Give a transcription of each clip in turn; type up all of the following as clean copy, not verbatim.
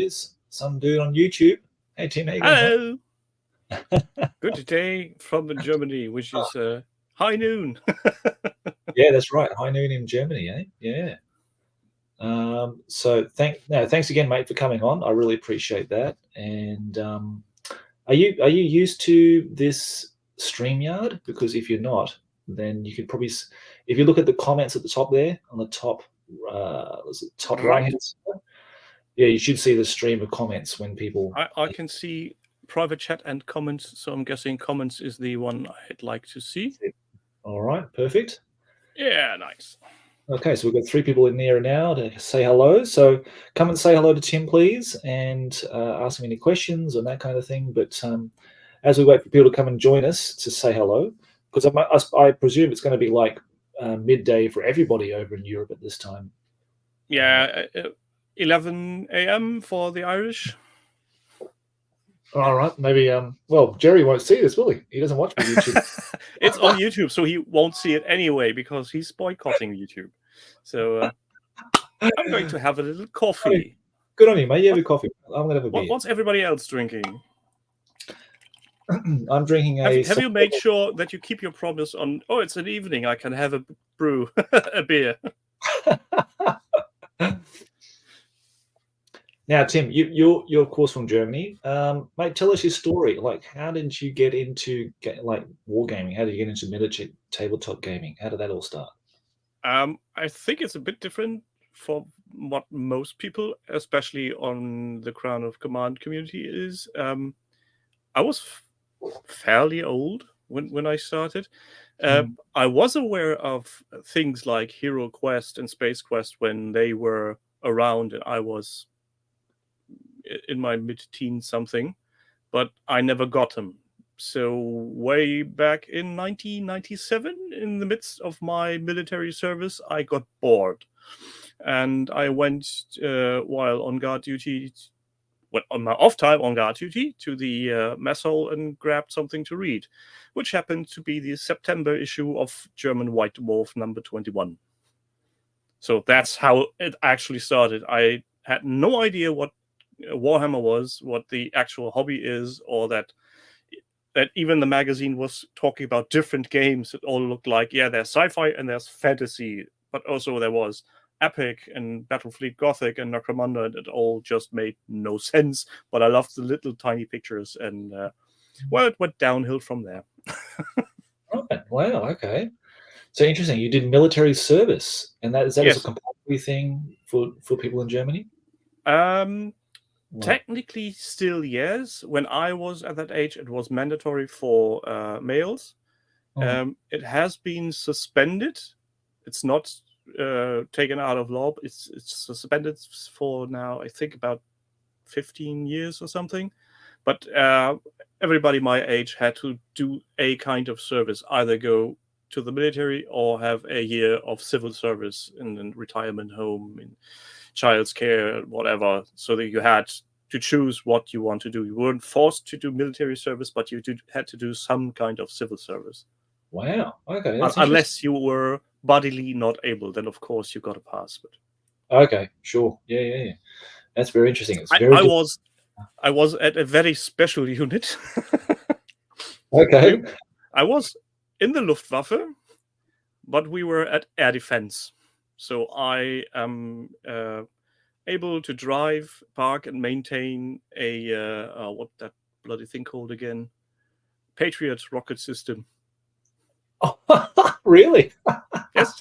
is some dude on YouTube. Hey, Tim, how you going? Hello. Good day from Germany, which is high noon. Yeah, that's right. High noon in Germany, eh? Yeah. So thanks again, mate, for coming on. I really appreciate that. And are you used to this StreamYard? Because if you're not, then you could probably, if you look at the comments at the top there, on the top, top right hand side, yeah, you should see the stream of comments when people. I can see private chat and comments, so I'm guessing comments is the one I'd like to see. All right, perfect. Yeah, nice. Okay, so we've got 3 people in there now to say hello. So come and say hello to Tim, please, and ask him any questions and that kind of thing. But as we wait for people to come and join us to say hello, because I presume it's going to be like midday for everybody over in Europe at this time. Yeah, 11 a.m. for the Irish. All right, maybe. Well, Jerry won't see this, will he? He doesn't watch my YouTube. It's on YouTube, so he won't see it anyway because he's boycotting YouTube. So I'm going to have a little coffee. Good on you, mate. You have a coffee. I'm going to have a beer. What's everybody else drinking? I'm drinking a. Have you made sure that you keep your promise on? Oh, it's an evening. I can have a brew, a beer. Now, Tim, you're of course from Germany. Mate, tell us your story. Like, how did you get into wargaming? How did you get into military tabletop gaming? How did that all start? I think it's a bit different for what most people, especially on the Crown of Command community, is. I was fairly old when I started. I was aware of things like Hero Quest and Space Quest when they were around, and I was in my mid-teens something, but I never got them. So way back in 1997, in the midst of my military service, I got bored, and I went while on guard duty. On my off time on guard duty to the mess hall and grabbed something to read, which happened to be the September issue of German White Dwarf number 21. So that's how it actually started. I had no idea what Warhammer was, what the actual hobby is, or that even the magazine was talking about different games. It all looked like, yeah, there's sci-fi and there's fantasy, but also there was Epic and Battlefleet Gothic and Necromunda, and it all just made no sense. But I loved the little tiny pictures, and well, it went downhill from there. Right. Wow. Okay. So interesting. You did military service, and that is a compulsory thing for people in Germany. Technically, still yes. When I was at that age, it was mandatory for males. It has been suspended. It's not taken out of law. It's suspended for now, I think, about 15 years or something. But everybody my age had to do a kind of service, either go to the military or have a year of civil service in a retirement home, in child's care, whatever, so that you had to choose what you want to do. You weren't forced to do military service, but you had to do some kind of civil service. Wow. Okay. Unless you were bodily not able, then of course you got a pass. But okay, sure. Yeah. That's very interesting. It's very. I was at a very special unit. Okay. I was in the Luftwaffe, but we were at air defense. So I am able to drive, park, and maintain a what that bloody thing called again? Patriot rocket system. Oh, really? Yes.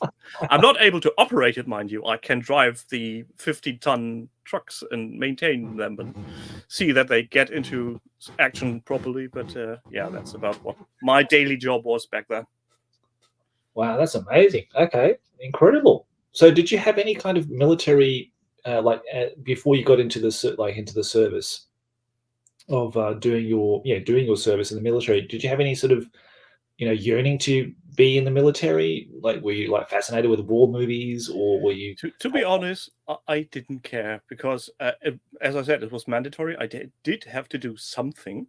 I'm not able to operate it, mind you. I can drive the 50-ton trucks and maintain them and see that they get into action properly. But yeah, that's about what my daily job was back then. Wow, that's amazing. Okay, incredible. So did you have any kind of military, before you got into the service of doing your service in the military? Did you have any sort of, yearning to be in the military? Like, were you fascinated with war movies, or were you? To be honest, I didn't care because, as I said, it was mandatory. I did have to do something,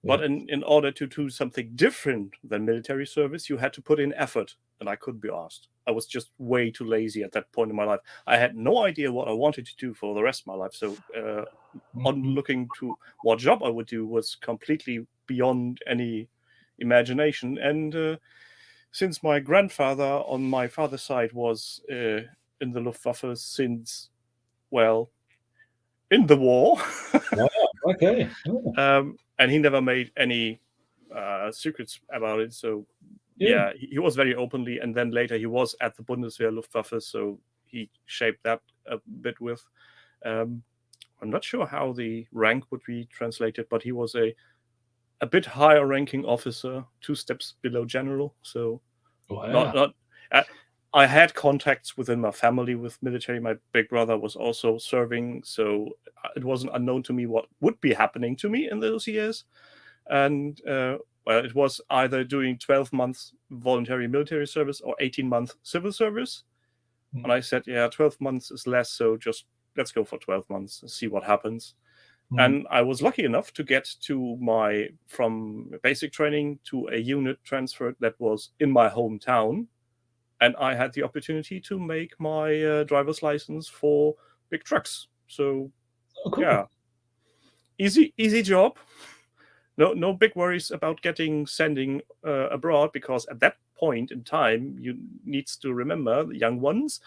But in order to do something different than military service, you had to put in effort, and I couldn't be asked. I was just way too lazy at that point in my life. I had no idea what I wanted to do for the rest of my life. So on looking to what job I would do was completely beyond any imagination. And since my grandfather on my father's side was in the Luftwaffe since, well, in the war. Wow. Okay. Oh. And he never made any secrets about it. So yeah, he was very openly. And then later he was at the Bundeswehr Luftwaffe, so he shaped that a bit with. I'm not sure how the rank would be translated, but he was a bit higher ranking officer, 2 steps below general. So Wow. I had contacts within my family with military. My big brother was also serving, so it wasn't unknown to me what would be happening to me in those years. And well, it was either doing 12 months voluntary military service or 18-month civil service. And I said, yeah, 12 months is less, so just let's go for 12 months and see what happens. And I was lucky enough to get from basic training to a unit transfer that was in my hometown. And I had the opportunity to make my driver's license for big trucks. So, cool. Yeah, easy job. No big worries about sending abroad, because at that point in time, you need to remember, the young ones,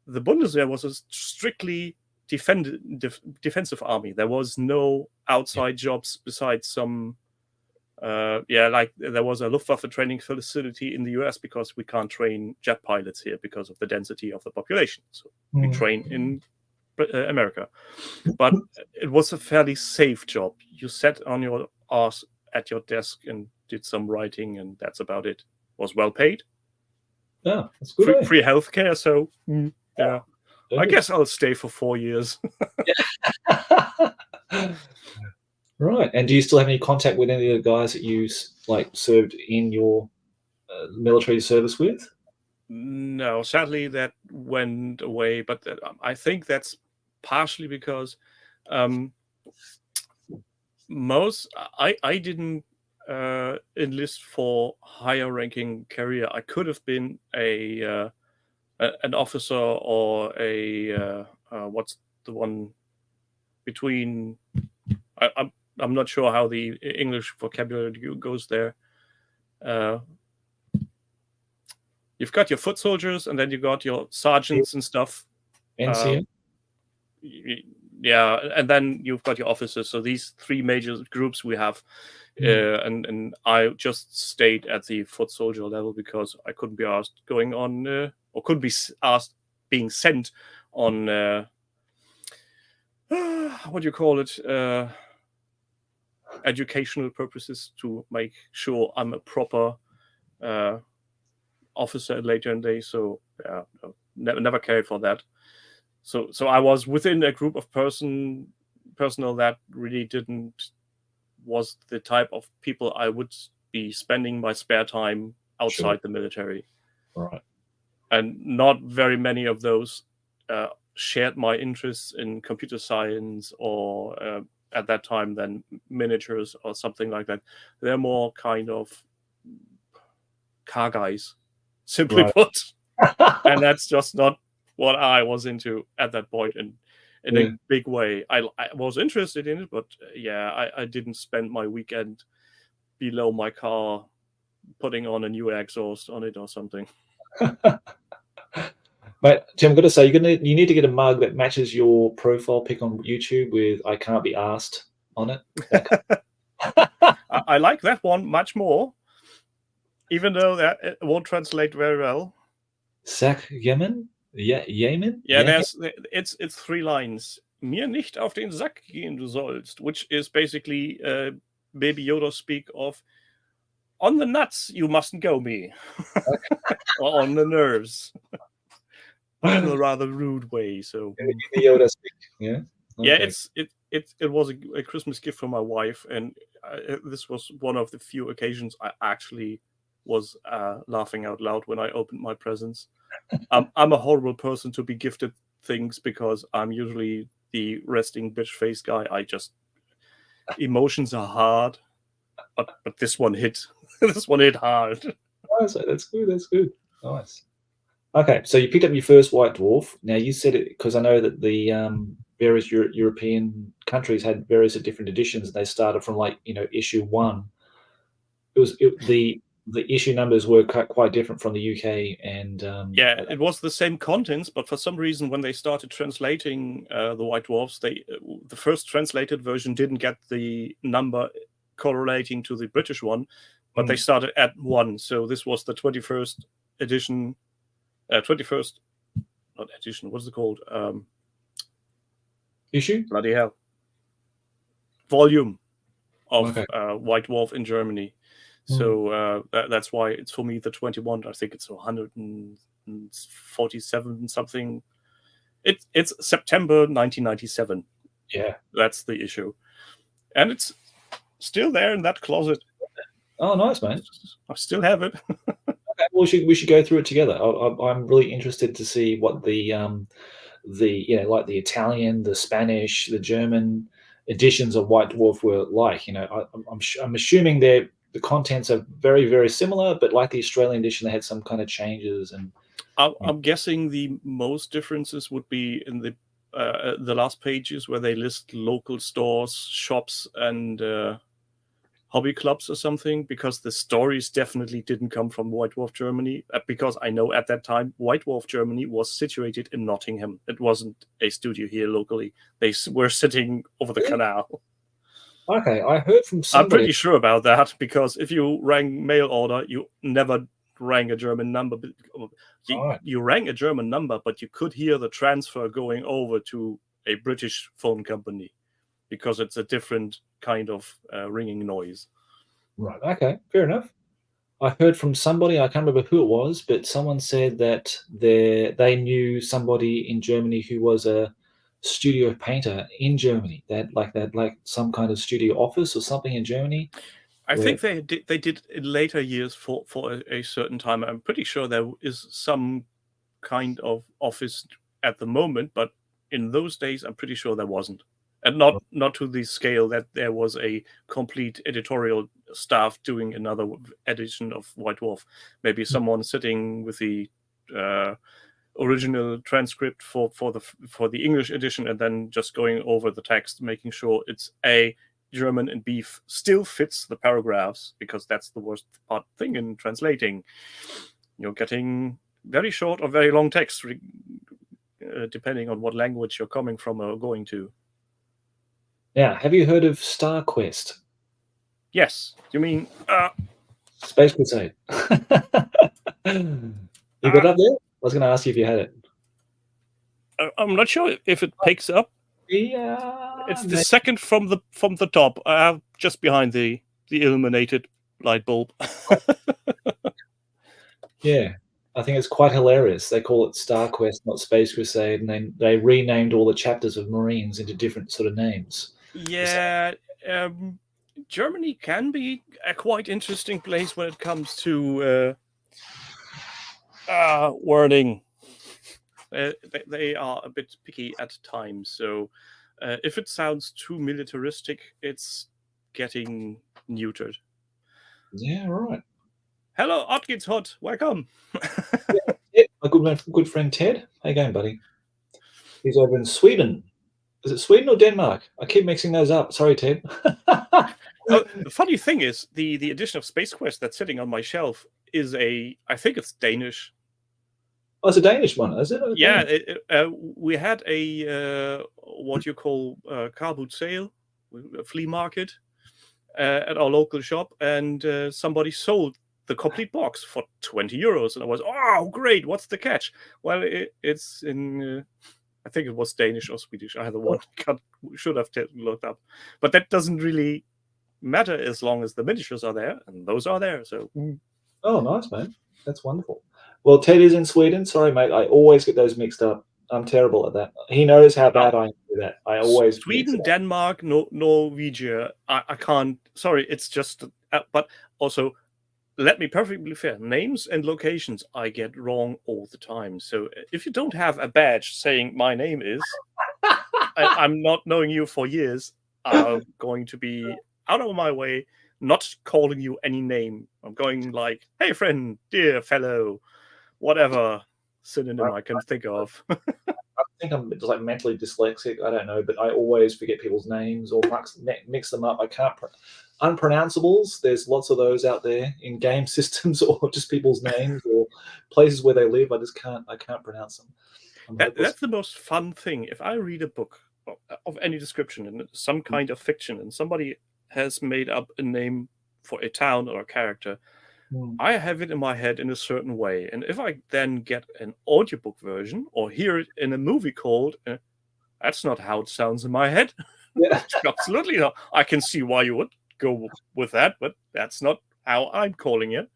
the Bundeswehr was a strictly defensive army. There was no outside jobs besides some. Like there was a Luftwaffe training facility in the US, because we can't train jet pilots here because of the density of the population. So we train in America. But it was a fairly safe job. You sat on your ass at your desk and did some writing, and that's about it. Was well paid. Yeah, that's good. Free healthcare. So yeah, I guess I'll stay for 4 years. Right. And do you still have any contact with any of the guys that you served in your military service with? No, sadly that went away. But I think that's partially because I didn't enlist for higher ranking career. I could have been an officer or a what's the one between. I'm not sure how the English vocabulary goes there. You've got your foot soldiers, and then you got your sergeants and stuff. NCO? Yeah, and then you've got your officers. So these 3 major groups we have, and I just stayed at the foot soldier level because I couldn't be asked going on, or couldn't be asked being sent on what do you call it? Educational purposes, to make sure I'm a proper officer later in the day. So yeah, never cared for that. So I was within a group of personnel that really was the type of people I would be spending my spare time outside the military. Right. And not very many of those shared my interests in computer science or at that time then miniatures or something like that. They're more kind of car guys, simply put. And that's just not what I was into at that point in a big way. I was interested in it, but I didn't spend my weekend below my car putting on a new exhaust on it or something. But Tim, I've got to say, you need to get a mug that matches your profile pic on YouTube with "I can't be asked" on it. I like that one much more, even though that it won't translate very well. Sack Yemen? Yemen? Yeah, it's 3 lines. Mir nicht auf den Sack gehen du sollst, which is basically Baby Yoda speak of on the nuts you mustn't go me, or on the nerves. In a rather rude way. So Yoda speak. Yeah. Okay. Yeah, it was a Christmas gift from my wife, and this was one of the few occasions I actually was laughing out loud when I opened my presents. I'm a horrible person to be gifted things because I'm usually the resting bitch face guy. Emotions are hard. but this one hit. This one hit hard. Oh, so that's good. That's good. Nice. Okay, so you picked up your first White Dwarf. Now you said it because I know that the various European countries had various different editions. They started from issue 1. The issue numbers were quite different from the UK and yeah, it was the same contents, but for some reason when they started translating the White Dwarfs, the first translated version didn't get the number correlating to the British one, but they started at 1. So this was the 21st edition. 21st, not edition. What's it called? Issue. Bloody hell! Volume of Okay. White Dwarf in Germany. So that's why it's for me the 21. I think it's 147 something. It's September 1997. Yeah, that's the issue, and it's still there in that closet. Oh, nice, man. I still have it. Okay, well, we should go through it together. I'm really interested to see what the like the Italian, the Spanish, the German editions of White Dwarf were like. I'm assuming the contents are very, very similar, but like the Australian edition, they had some kind of changes. And I'm guessing the most differences would be in the last pages where they list local stores, shops, and hobby clubs or something, because the stories definitely didn't come from White Dwarf Germany, because I know at that time White Dwarf Germany was situated in Nottingham. It wasn't a studio here locally. They were sitting over the canal. Okay, I heard from somebody. I'm pretty sure about that, because if you rang mail order, you never rang a German number. You rang a German number, but you could hear the transfer going over to a British phone company, because it's a different kind of ringing noise. Right. Okay. Fair enough. I heard from somebody, I can't remember who it was, but someone said that they knew somebody in Germany who was a studio painter in Germany. That like some kind of studio office or something in Germany. I think they did in later years for a certain time. I'm pretty sure there is some kind of office at the moment, but in those days, I'm pretty sure there wasn't. And not to the scale that there was a complete editorial staff doing another edition of White Dwarf. Maybe someone sitting with the original transcript for the English edition, and then just going over the text, making sure it's A, German, and B still fits the paragraphs, because that's the worst thing in translating. You're getting very short or very long text, depending on what language you're coming from or going to. Now, have you heard of Star Quest? Yes. You mean Space Crusade? You got up there? I was going to ask you if you had it. I'm not sure if it picks up. Yeah, it's the second from the top, just behind the illuminated light bulb. Yeah, I think it's quite hilarious. They call it Star Quest, not Space Crusade, and then they renamed all the chapters of Marines into different sort of names. Yeah, Germany can be a quite interesting place when it comes to wording. They are a bit picky at times, so if it sounds too militaristic, it's getting neutered. Yeah, right. Hello, Otgit's Hot. Welcome. Yeah, my good friend Ted. How you going, buddy? He's over in Sweden. Is it Sweden or Denmark? I keep mixing those up. Sorry, Ted. The funny thing is, the edition of Space Quest that's sitting on my shelf is I think it's Danish. Oh, it's a Danish one, is it? Okay. Yeah, we had a what you call car boot sale, a flea market at our local shop, and somebody sold the complete box for 20 euros, and I was, oh, great! What's the catch? Well, it's in. I think it was Danish or Swedish. Either one. Should have looked up, but that doesn't really matter as long as the miniatures are there, and those are there. So. Oh, nice, man. That's wonderful. Well, Ted is in Sweden. Sorry, mate. I always get those mixed up. I'm terrible at that. He knows how bad I am with that. I always Sweden, Denmark, Norwegia. I can't. Sorry, it's just. But also, let me perfectly fair. Names and locations I get wrong all the time. So if you don't have a badge saying my name is, I'm not knowing you for years. I'm going to be out of my way not calling you any name. I'm going like, hey friend, dear fellow, whatever synonym I can think of. I think I'm just like mentally dyslexic. I don't know, but I always forget people's names or mix them up. I can't unpronounceables. There's lots of those out there in game systems, or just people's names or places where they live. I can't pronounce them. That's the most fun thing. If I read a book of any description and some kind of fiction, and somebody has made up a name for a town or a character, I have it in my head in a certain way. And if I then get an audiobook version or hear it in a movie called, that's not how it sounds in my head. Yeah. Absolutely not. I can see why you would go with that, but that's not how I'm calling it.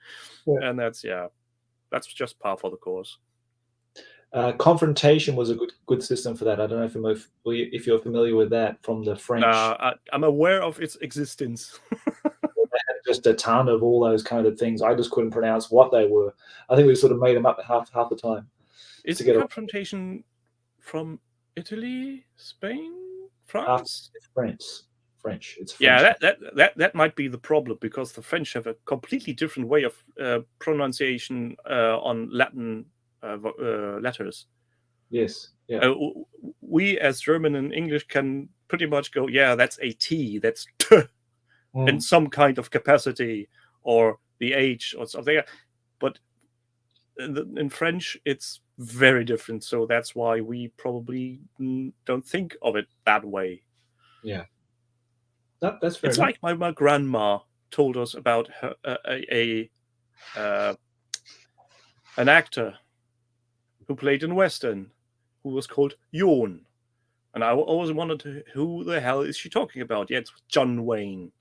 Yeah. And that's just par for the course. Confrontation was a good system for that. I don't know if you're familiar with that from the French. I'm aware of its existence. Just a ton of all those kind of things. I just couldn't pronounce what they were. I think we sort of made them up half the time. Is the confrontation from Italy, Spain, France? French. It's French. Yeah, that might be the problem, because the French have a completely different way of pronunciation on Latin letters. Yes. Yeah. We as German and English can pretty much go, yeah, that's a T, that's T. In some kind of capacity, or the H or something. But in French, it's very different. So that's why we probably don't think of it that way. Yeah. That's fair. It's like my grandma told us about her, an actor who played in Western, who was called Jon. And I always wondered, who the hell is she talking about? Yeah, it's John Wayne.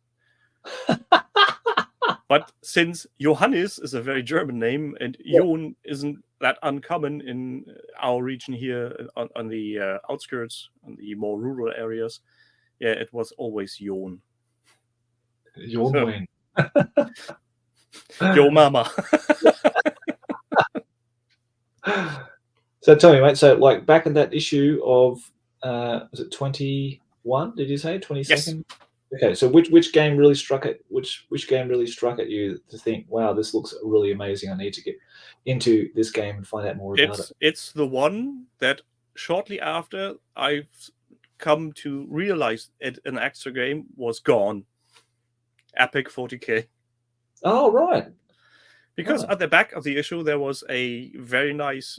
But since Johannes is a very German name, and Jon isn't that uncommon in our region here on the outskirts, on the more rural areas, yeah, it was always Jon. Jon Wayne. Yo mama. So tell me, mate, so like back in that issue of was it 21, did you say 22nd? Yes. Okay, so which game really struck at you to think, wow, this looks really amazing, I need to get into this game and find out more about it? It's the one that shortly after I've come to realize an extra game was gone. Epic 40K. Oh, right. Because at the back of the issue there was a very nice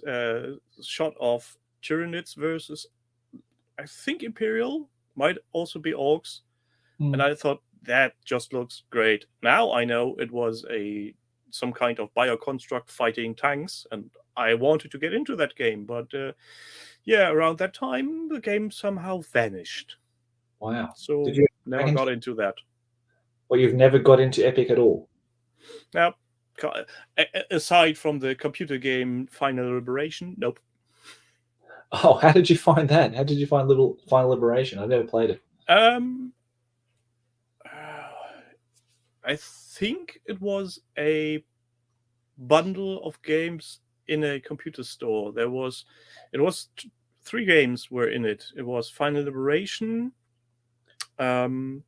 shot of Tyranids versus, I think, Imperial, might also be Orcs. And I thought, that just looks great. Now I know it was some kind of bioconstruct fighting tanks, and I wanted to get into that game. But around that time, the game somehow vanished. Wow. So never got into that. Well, you've never got into Epic at all? Now, aside from the computer game Final Liberation, nope. Oh, how did you find that? How did you find Final Liberation? I never played it. I think it was a bundle of games in a computer store. It was 3 games were in it. It was Final Liberation, Shadow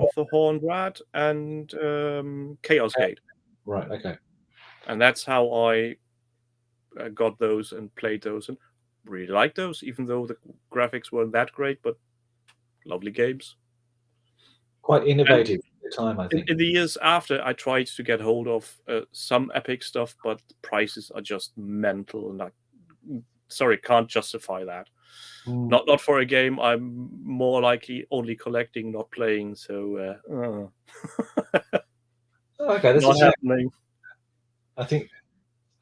of the Horned Rat, and Chaos Gate. Right. Okay. And that's how I got those and played those, and really liked those, even though the graphics weren't that great, but lovely games. Quite innovative at the time, I think. In the years after, I tried to get hold of some Epic stuff, but the prices are just mental, and can't justify that. Not for a game I'm more likely only collecting, not playing. So okay, that's not happening. I think,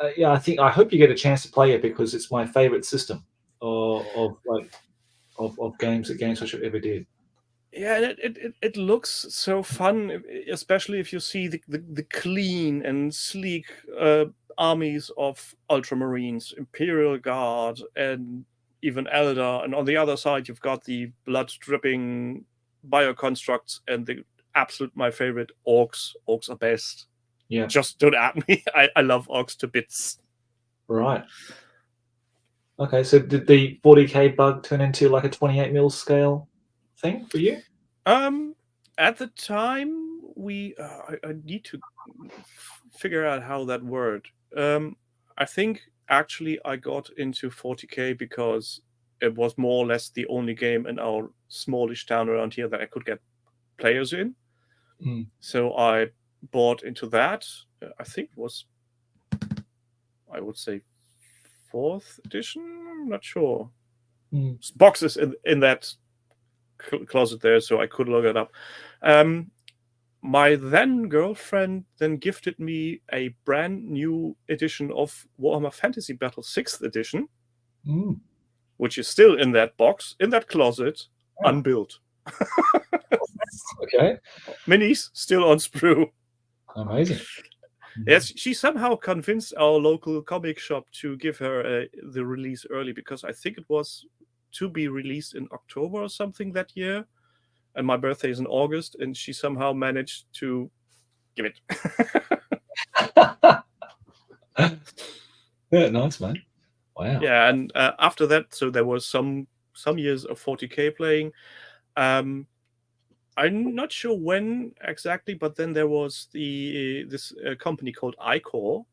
I hope you get a chance to play it, because it's my favorite system of games that GameStop ever did. Yeah, it looks so fun, especially if you see the clean and sleek armies of Ultramarines, Imperial Guard, and even Eldar. And on the other side, you've got the blood-dripping bioconstructs and the absolute my favorite Orcs. Orcs are best. Yeah. Just stood at me. I love Orcs to bits. Right. Okay, so did the 40K bug turn into like a 28 mil scale thing for you? At the time, I need to figure out how that worked. I think actually I got into 40k because it was more or less the only game in our smallish town around here that I could get players in. Mm. So I bought into that. I think it was, I would say, 4th edition. I'm not sure. Mm. Boxes in that closet there, so I could look it up. My then girlfriend then gifted me a brand new edition of Warhammer Fantasy Battle 6th edition, Mm. which is still in that box, in that closet, Wow. unbuilt. Okay. Minis still on sprue. Amazing. Yes, she somehow convinced our local comic shop to give her the release early, because I think it was to be released in October or something that year, and my birthday is in August, and she somehow managed to give it. Yeah, nice, man. Wow. Yeah, and after that, so there was some years of 40k playing. I'm not sure when exactly, but then there was this company called iCore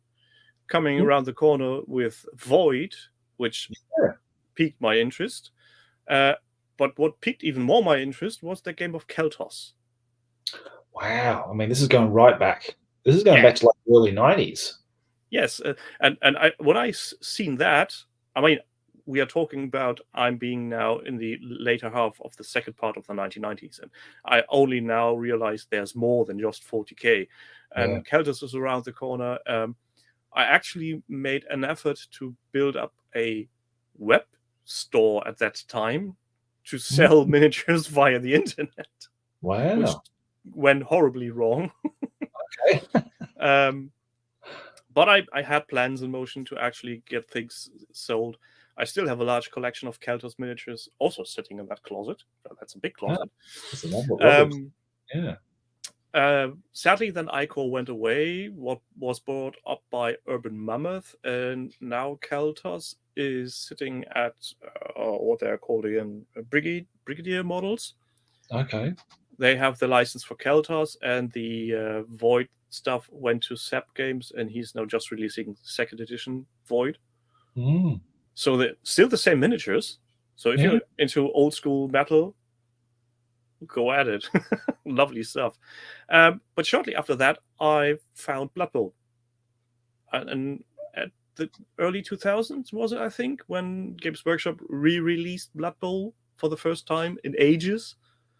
coming around the corner with Void, which piqued my interest. But what piqued even more my interest was the game of Keltos. Wow. I mean, this is going right back. This is going back to like the early 90s. Yes, and when I seen that, I mean, we are talking about I'm being now in the later half of the second part of the 1990s, and I only now realize there's more than just 40k, and Keltos is around the corner. I actually made an effort to build up a web store at that time to sell miniatures via the internet. Wow. Which went horribly wrong. Okay. But I had plans in motion to actually get things sold. I still have a large collection of Keltos miniatures also sitting in that closet. That's a big closet. That's yeah. Sadly, then iCore went away. What was bought up by Urban Mammoth, and now Keltos is sitting at what they're called again, Brigadier models. Okay. They have the license for Keltos, and the Void stuff went to Sap Games, and he's now just releasing 2nd edition Void. Mm. So they're still the same miniatures. So if you're into old school metal, go at it. Lovely stuff. But shortly after that, I found Blood Bowl. And at the early 2000s, was it, I think, when Games Workshop re-released Blood Bowl for the first time in ages.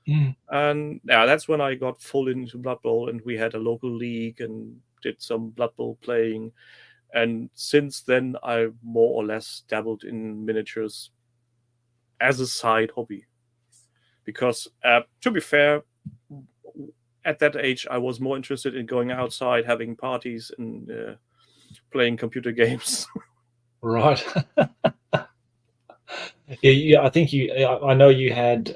And yeah, that's when I got full into Blood Bowl, and we had a local league and did some Blood Bowl playing. And since then, I more or less dabbled in miniatures as a side hobby. Because, to be fair, at that age, I was more interested in going outside, having parties, and playing computer games. Right. Yeah, I think I know you had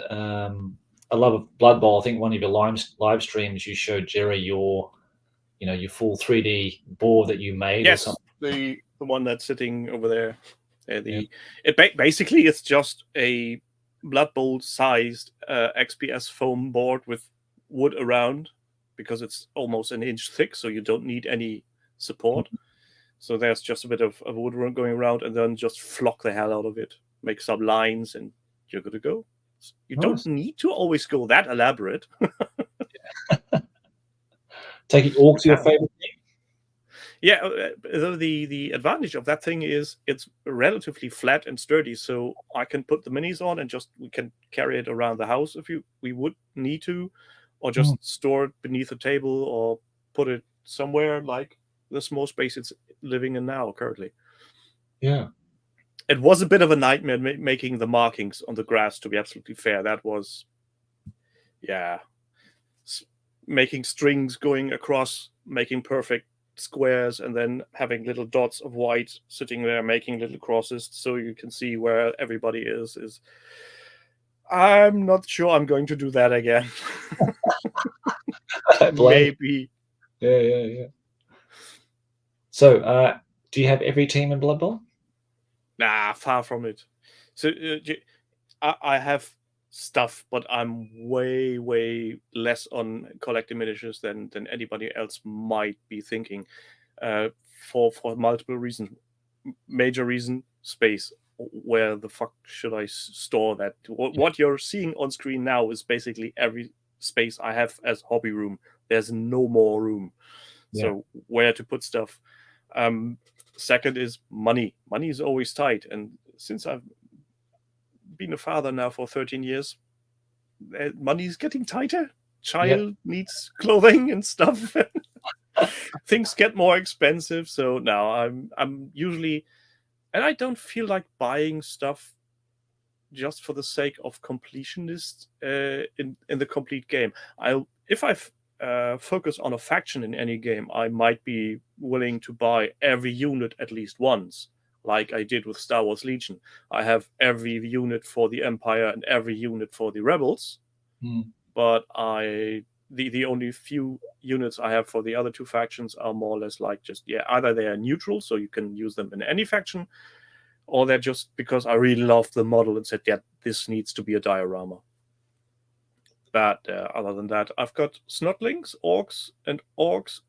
a love of Blood Bowl. I think one of your live streams you showed Jerry your full 3D board that you made. Yes, or something. the one that's sitting over there. Basically it's just a Blood Bowl sized XPS foam board with wood around, because it's almost an inch thick, so you don't need any support. So there's just a bit of wood going around, and then just flock the hell out of it, make some lines, and you're good to go. You don't need to always go that elaborate. Taking orcs your favorite thing? Yeah, though the advantage of that thing is it's relatively flat and sturdy, so I can put the minis on and we can carry it around the house if we would need to, or just store it beneath a table or put it somewhere like the small space it's living in now currently. Yeah. It was a bit of a nightmare making the markings on the grass, to be absolutely fair. That was, making strings going across, making perfect squares, and then having little dots of white sitting there making little crosses so you can see where everybody is I'm not sure I'm going to do that again. Maybe. Yeah. So do you have every team in Blood Bowl? Nah, far from it. So I have stuff, but I'm way less on collecting miniatures than anybody else might be thinking. For multiple reasons. Major reason: space. Where the fuck should I store that? What you're seeing on screen now is basically every space I have as hobby room. There's no more room. Yeah. So where to put stuff? Second is money. Money is always tight, and since I've been a father now for 13 years, money is getting tighter. Child needs clothing and stuff. Things get more expensive. So now I'm usually, and I don't feel like buying stuff just for the sake of completionist in the complete game. If I focus on a faction in any game, I might be willing to buy every unit at least once, like I did with Star Wars Legion. I have every unit for the Empire and every unit for the Rebels, but the only few units I have for the other two factions are more or less like just, either they are neutral, so you can use them in any faction, or they're just because I really love the model and said, this needs to be a diorama. But other than that, I've got Snotlings, Orcs,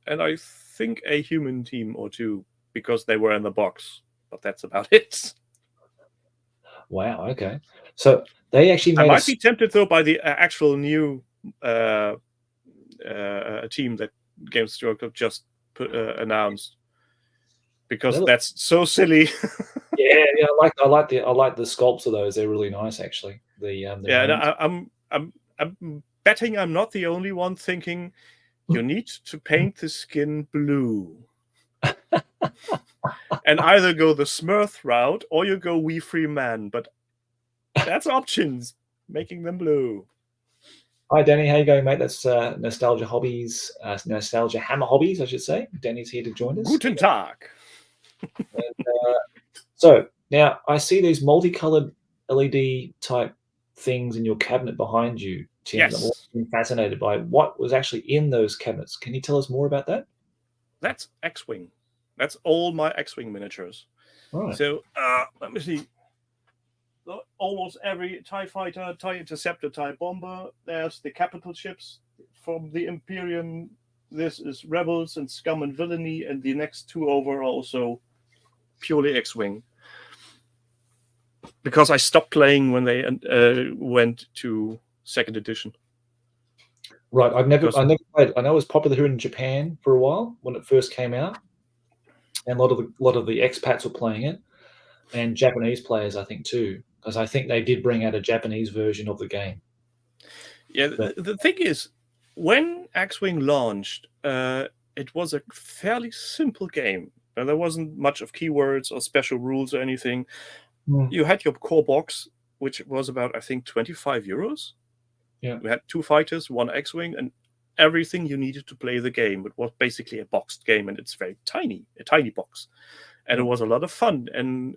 and I think a human team or two because they were in the box. But that's about it. Wow. Okay. So they actually made. I might be tempted though by the actual new team that Games Workshop just announced, because that's so silly. Yeah, I like the sculpts of those. They're really nice, actually. I'm betting I'm not the only one thinking you need to paint the skin blue. And either go the Smurf route or you go We Free Man, but that's options, making them blue. Hi, Danny. How you going, mate? That's Nostalgia Hobbies, Nostalgia Hammer Hobbies, I should say. Danny's here to join us. Guten Tag. And, so now I see these multicolored LED type things in your cabinet behind you, Tim. Yes. I'm always fascinated by what was actually in those cabinets. Can you tell us more about that? That's X-Wing. That's all my X-Wing miniatures. Right. So let me see. Almost every TIE fighter, TIE interceptor, TIE bomber. There's the capital ships from the Imperium. This is Rebels and Scum and Villainy, and the next two over are also purely X-Wing. Because I stopped playing when they went to second edition. Right, I never played. I know it was popular here in Japan for a while when it first came out, and a lot of the expats were playing it, and Japanese players, I think, too, because I think they did bring out a Japanese version of the game. Yeah, the thing is, when X-Wing launched, it was a fairly simple game. There wasn't much of keywords or special rules or anything. You had your core box, which was about, I think, 25 euros. Yeah. We had two fighters, one X-Wing, and everything you needed to play the game. It was basically a boxed game, and it's very tiny, a tiny box. And it was a lot of fun. And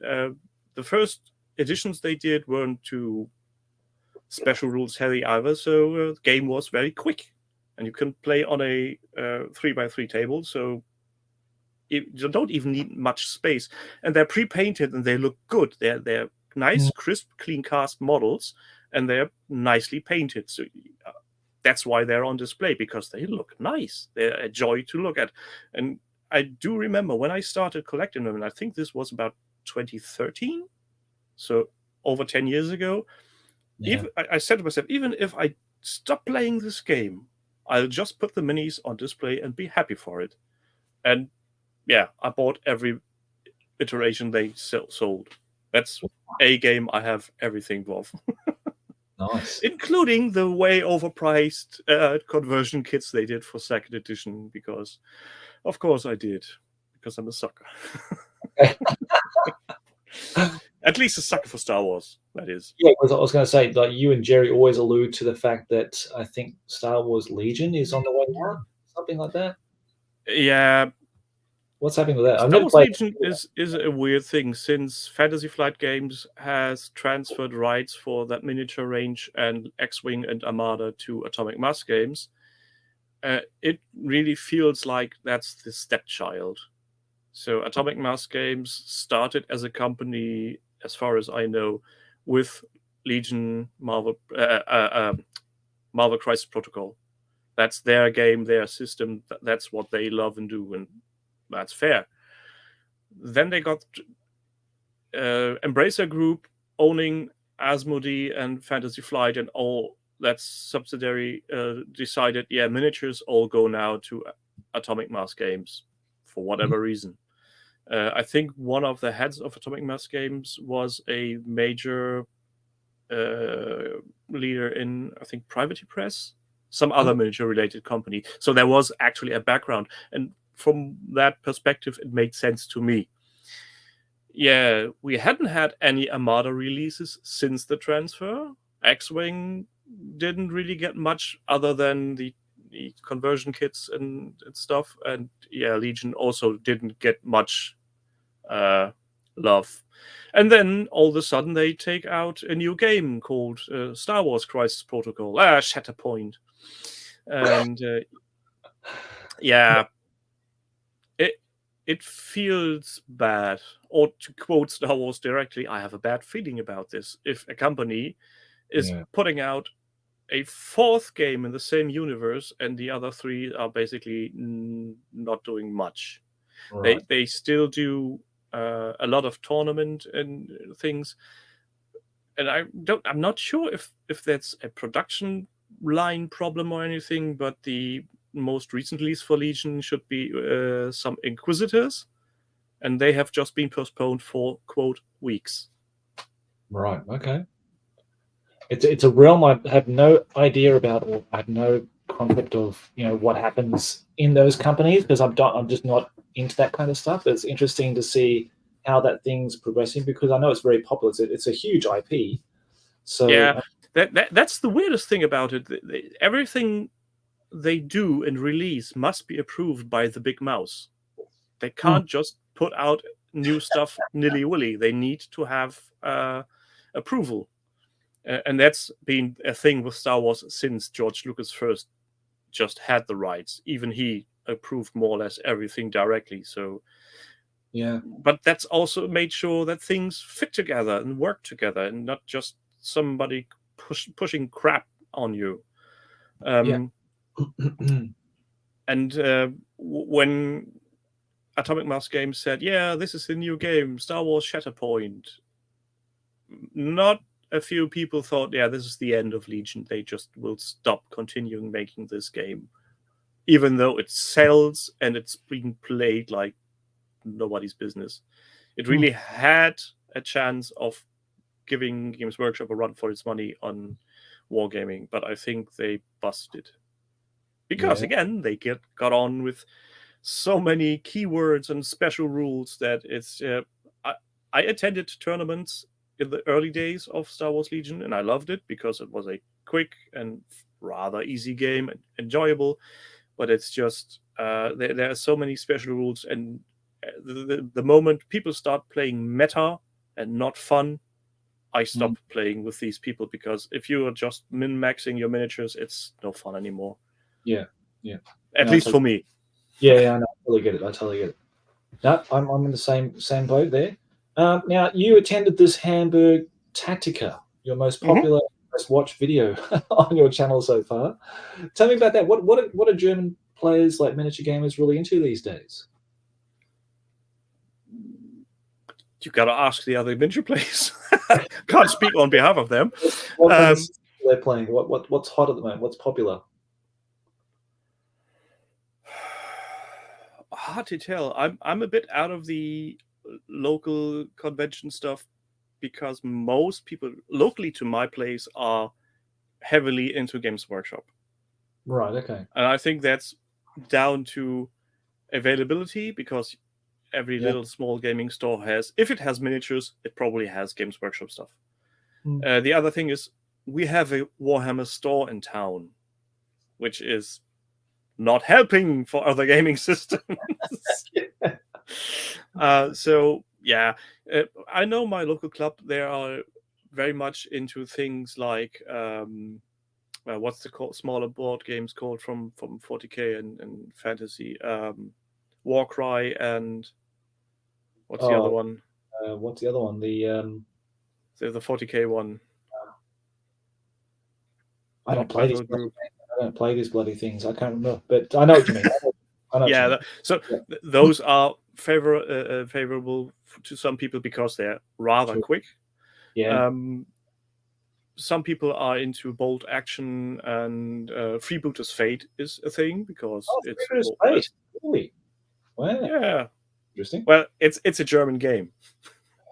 the first editions they did weren't too special rules heavy either, so the game was very quick. And you can play on a 3x3 table, so you don't even need much space. And they're pre-painted and they look good. They're nice, crisp, clean cast models, and they're nicely painted. So that's why they're on display, because they look nice. They're a joy to look at. And I do remember when I started collecting them, and I think this was about 2013, so over 10 years ago. Yeah. I said to myself, even if I stop playing this game, I'll just put the minis on display and be happy for it. And yeah, I bought every iteration they sold. That's a game I have everything of. Nice. Including the way overpriced conversion kits they did for second edition, because of course I did, because I'm a sucker. At least a sucker for Star Wars, that is. Yeah, I was going to say, like, you and Jerry always allude to the fact that I think Star Wars Legion is on the way out, something like that. Yeah. What's happening with that? Star Wars Legion is a weird thing, since Fantasy Flight Games has transferred rights for that miniature range and X-Wing and Armada to Atomic Mass Games. It really feels like that's the stepchild. So Atomic Mass Games started as a company, as far as I know, with Legion, Marvel Crisis Protocol. That's their game, their system. That's what they love and do, and that's fair. Then they got Embracer Group owning Asmodee and Fantasy Flight and all that subsidiary decided, yeah, miniatures all go now to Atomic Mass Games for whatever reason. I think one of the heads of Atomic Mass Games was a major leader in, I think, Privacy Press, some other miniature-related company. So there was actually a background. And from that perspective, it made sense to me. Yeah, we hadn't had any Armada releases since the transfer. X-Wing didn't really get much other than the conversion kits and stuff. And yeah, Legion also didn't get much love. And then all of a sudden they take out a new game called Star Wars Crisis Protocol, Shatterpoint. And yeah, it feels bad. Or to quote Star Wars directly, I have a bad feeling about this. If a company is putting out a fourth game in the same universe and the other three are basically not doing much. Right. They still do a lot of tournament and things, and I'm not sure if that's a production line problem or anything, but the most recent release for Legion should be some Inquisitors, and they have just been postponed for quote weeks. Right. Okay. It's a realm I have no idea about, or I have no concept of, what happens in those companies, because I'm just not into that kind of stuff. It's interesting to see how that thing's progressing, because I know it's very popular. It's a huge IP. So yeah, that's the weirdest thing about it. Everything they do and release must be approved by the big mouse. They can't just put out new stuff nilly-willy. They need to have approval. And that's been a thing with Star Wars since George Lucas first just had the rights. Even he approved more or less everything directly. So yeah, but that's also made sure that things fit together and work together, and not just somebody pushing crap on you. And when Atomic Mass Games said, yeah, this is the new game, Star Wars Shatterpoint, not a few people thought, yeah, this is the end of Legion. They just will stop continuing making this game, even though it sells and it's being played like nobody's business. It really had a chance of giving Games Workshop a run for its money on wargaming, but I think they busted. Because, again, they got on with so many keywords and special rules that it's... I attended tournaments in the early days of Star Wars Legion, and I loved it because it was a quick and rather easy game and enjoyable. But it's just there are so many special rules, and the moment people start playing meta and not fun, I stop playing with these people, because if you are just min-maxing your miniatures, it's no fun anymore. Yeah. At least for me. Yeah, I totally get it. I totally get it. No, I'm in the same boat there. Now, you attended this Hamburg Tactica, your most popular, most watched video on your channel so far. Tell me about that. What are German players, like miniature gamers, really into these days? You got to ask the other miniature players. Can't speak on behalf of them. What kind of system are they playing? What's hot at the moment? What's popular? Hard to tell. I'm a bit out of the local convention stuff, because most people locally to my place are heavily into Games Workshop. Right. Okay. And I think that's down to availability, because every little small gaming store has, if it has miniatures, it probably has Games Workshop stuff. The other thing is, we have a Warhammer store in town, which is not helping for other gaming systems. So yeah, I know my local club, they are very much into things like what's the smaller board games called from 40k and fantasy, Warcry, and what's the other one? What's the other one? The 40k one. I don't play these preferred bloody group. things. I don't play these bloody things. I can't remember, but I know what you mean. I know what you Yeah, mean. so Yeah, those are favorable to some people because they're rather true. quick. Yeah. Some people are into bolt action, and Freebooter's Fate is a thing because Oh, it's Freebooter's Fate. Really? Wow. yeah. Interesting. Well, it's a German game.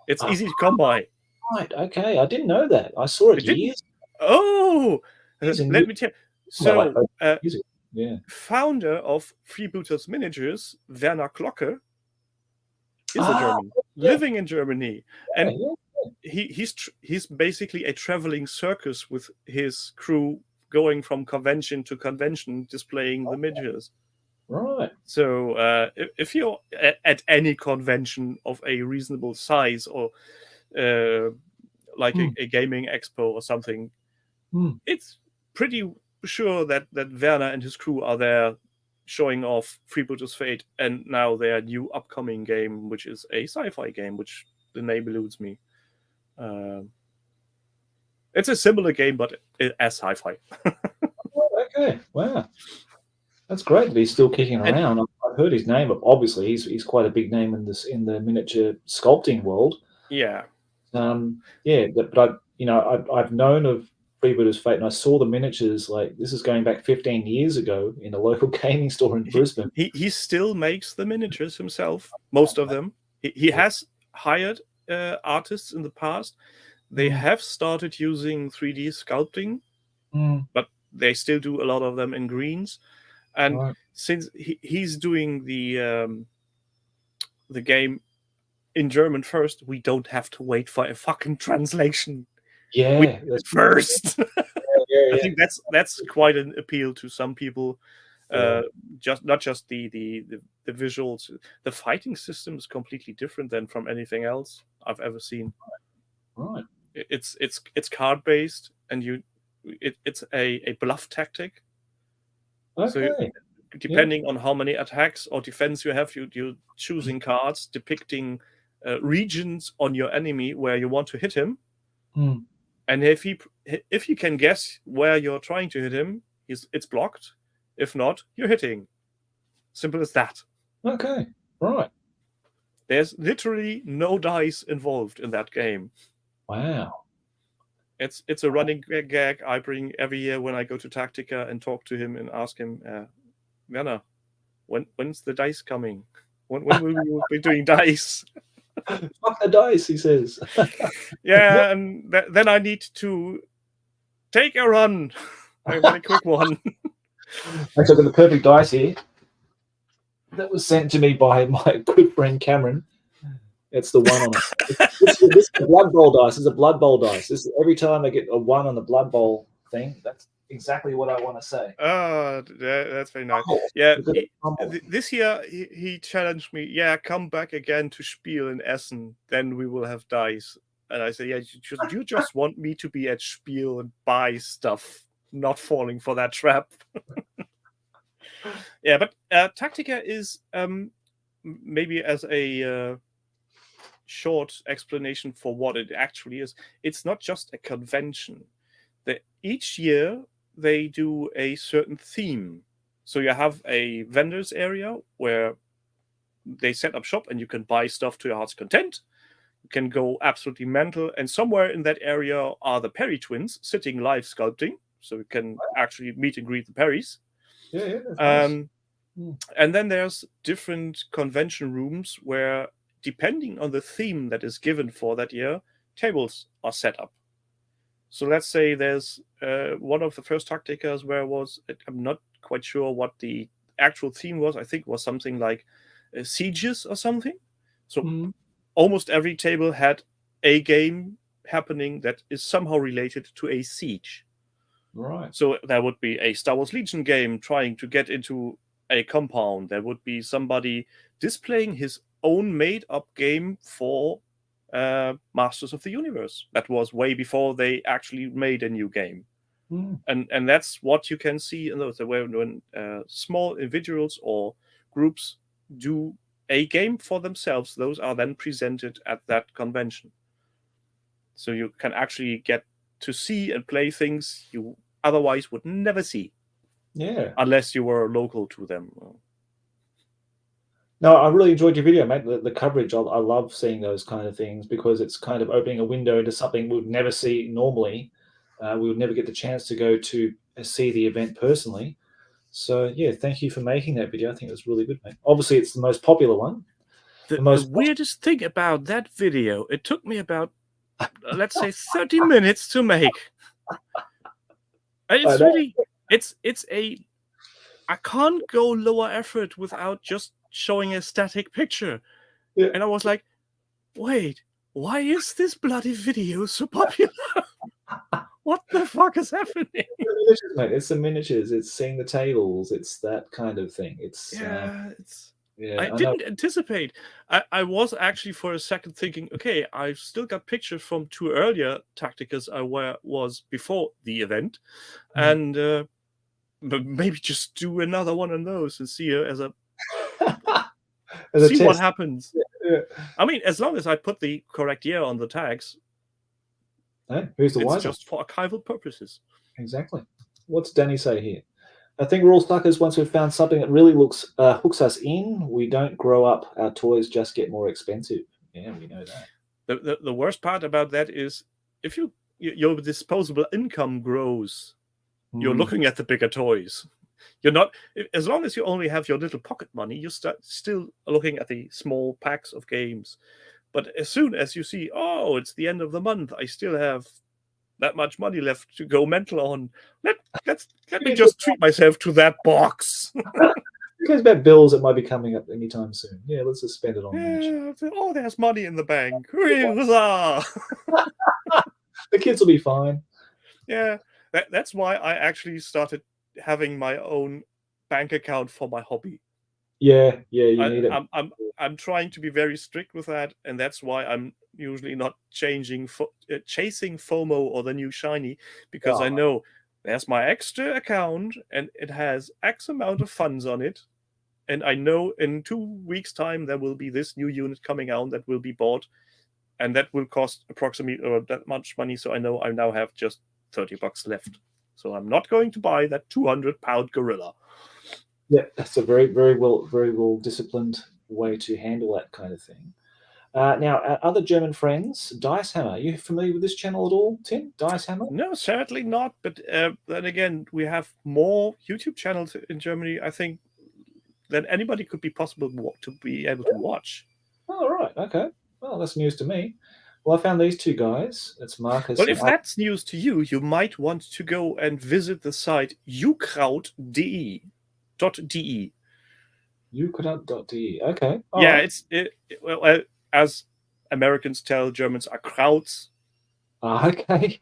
It's Ah, easy to come by. right. Okay. I didn't know that. I saw it You didn't? years, Oh, years and let years. me tell. Well, like So, years ago. Yeah. founder of Freebooters Miniatures, Werner Glocke, is a Ah, German yeah. living in Germany, Yeah. and Yeah. he's basically a traveling circus with his crew, going from convention to convention, displaying the miniatures. Right. So if you're at any convention of a reasonable size, or like Hmm. a gaming expo or something, Hmm. it's pretty sure that Werner and his crew are there showing off Freebooters Fate and now their new upcoming game, which is a sci-fi game, which the name eludes me. It's a similar game, but as sci-fi. Oh, okay. Wow. That's great that he's still kicking And around. I've heard his name. Obviously, he's quite a big name in the miniature sculpting world. yeah, Yeah, but I've known of Freebooter's Fate, and I saw the miniatures. Like this is going back 15 years ago in a local gaming store in Brisbane. he still makes the miniatures himself, most of them. He has hired artists in the past. They Mm, have started using 3D sculpting, mm, but they still do a lot of them in greens. And right. since he's doing the game in German first, we don't have to wait for a fucking translation. We Yeah, did that's it first. yeah, I yeah, think that's quite an appeal to some people. yeah. Just not just the visuals. The fighting system is completely different than from anything else I've ever seen. Right. It's card based, and it's a bluff tactic. So Okay. Yeah. depending on how many attacks or defense you have, you're choosing cards depicting regions on your enemy where you want to hit him. Mm, And if you can guess where you're trying to hit him, it's blocked. If not, you're hitting. Simple as that. okay. Right. There's literally no dice involved in that game. Wow. It's a running gag I bring every year when I go to Tactica and talk to him and ask him, Werner, when's the dice coming? When will we be doing dice? Fuck the dice, he says. Yeah, and then I need to take a run, a very quick one. Actually, I've got the perfect dice here. That was sent to me by my good friend Cameron. It's the one on it. This is a Blood Bowl dice. This is a Blood Bowl dice. This is, every time I get a one on the Blood Bowl thing, that's exactly what I want to say. Oh, that's very nice. Humble. Yeah, Look at it, humble. this year he challenged me. Yeah, come back again to Spiel in Essen, then we will have dice. And I said, yeah, you just want me to be at Spiel and buy stuff, not falling for that trap. Yeah, but Tactica is maybe as a short explanation for what it actually is. It's not just a convention. Each year they do a certain theme. So you have a vendors area where they set up shop and you can buy stuff to your heart's content. You can go absolutely mental, and somewhere in that area are the Perry twins sitting live sculpting, so you can actually meet and greet the Perrys. Yeah, that's nice. And then there's different convention rooms where, depending on the theme that is given for that year, tables are set up. So let's say there's one of the first Tacticas where I'm not quite sure what the actual theme was. I think it was something like sieges or something. So almost every table had a game happening that is somehow related to a siege. Right. So there would be a Star Wars Legion game trying to get into a compound. There would be somebody displaying his own made-up game for Masters of the Universe. That was way before they actually made a new game. And that's what you can see in those, when small individuals or groups do a game for themselves. Those are then presented at that convention. So you can actually get to see and play things you otherwise would never see. Yeah. Unless you were local to them. No, I really enjoyed your video, mate. The coverage, I love seeing those kind of things because it's kind of opening a window into something we would never see normally. We would never get the chance to go to see the event personally. So, yeah, thank you for making that video. I think it was really good, mate. Obviously, it's the most popular one. The weirdest thing about that video, it took me about, let's say, 30 minutes to make. And it's really, I can't go lower effort without just showing a static picture. Yeah. And I was like, wait, why is this bloody video so popular? What the fuck is happening? Miniatures, mate. It's the miniatures. It's seeing the tables. It's that kind of thing. I didn't anticipate. I was actually for a second thinking, okay, I've still got pictures from 2 earlier tacticals I was before the event, and but maybe just do another one of those and see as a see what happens. Yeah. I mean, as long as I put the correct year on the tags, who's the it's wiser? just for archival purposes. Exactly. What's Danny say here? I think we're all suckers once we've found something that really hooks us in. We don't grow up. Our toys just get more expensive. Yeah, we know that. The worst part about that is if your disposable income grows, you're looking at the bigger toys. You're not, as long as you only have your little pocket money, you're still looking at the small packs of games. But as soon as you see, oh, it's the end of the month, I still have that much money left to go mental on. Let me just treat myself to that box. Because about bills that might be coming up anytime soon. Yeah, let's just spend it on that. Oh, there's money in the bank. Huzzah! The kids will be fine. Yeah, that's why I actually started having my own bank account for my hobby. Yeah, you need it. I'm trying to be very strict with that, and that's why I'm usually not chasing FOMO or the new shiny, because I know there's my extra account and it has X amount of funds on it, and I know in 2 weeks' time there will be this new unit coming out that will be bought, and that will cost approximately that much money. So I know I now have just $30 left. So I'm not going to buy that 200-pound gorilla. Yeah, that's a very well disciplined way to handle that kind of thing. Now, other German friends, Dice Hammer. Are you familiar with this channel at all, Tim? Dice Hammer? No, certainly not. But then again, we have more YouTube channels in Germany, I think, than anybody could be possible to be able to watch. Oh, right. Okay. Well, that's news to me. Well, I found these 2 guys. It's Marcus. Well, if that's news to you, you might want to go and visit the site ukraut.de. Ukraut.de. Okay. Yeah, well, as Americans tell Germans are krauts. Okay.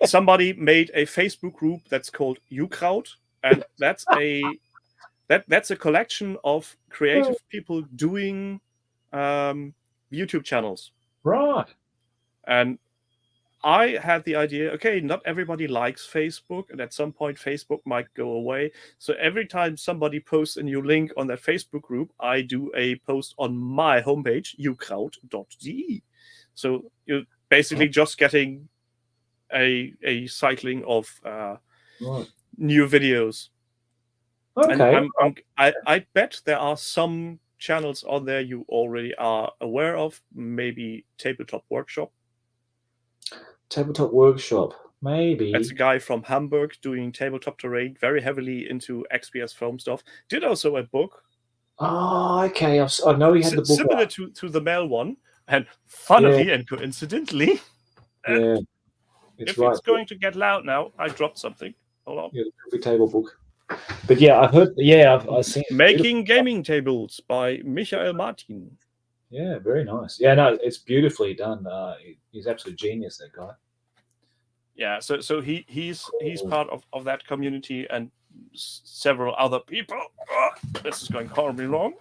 Somebody made a Facebook group that's called Ukraut, and that's a collection of creative people doing YouTube channels. Right. And I had the idea, okay, not everybody likes Facebook, and at some point Facebook might go away. So every time somebody posts a new link on that Facebook group, I do a post on my homepage, ukraut.de. So you're basically just getting a cycling of new videos. Okay. And I bet there are some channels on there you already are aware of, maybe Tabletop Workshop. Tabletop Workshop, maybe. That's a guy from Hamburg doing tabletop terrain, very heavily into XPS foam stuff. Did also a book. Oh, okay. I know he had the book similar to the Mel one, and funnily and coincidentally, it's it's going to get loud now. I dropped something. Hold on. Yeah, the coffee table book. But yeah, I've heard. Yeah, I've seen it. Making Gaming Tables by Michael Martin. Yeah, very nice. Yeah, no, it's beautifully done. He's absolute genius, that guy. Yeah, so he's part of that community and several other people. This is going horribly wrong.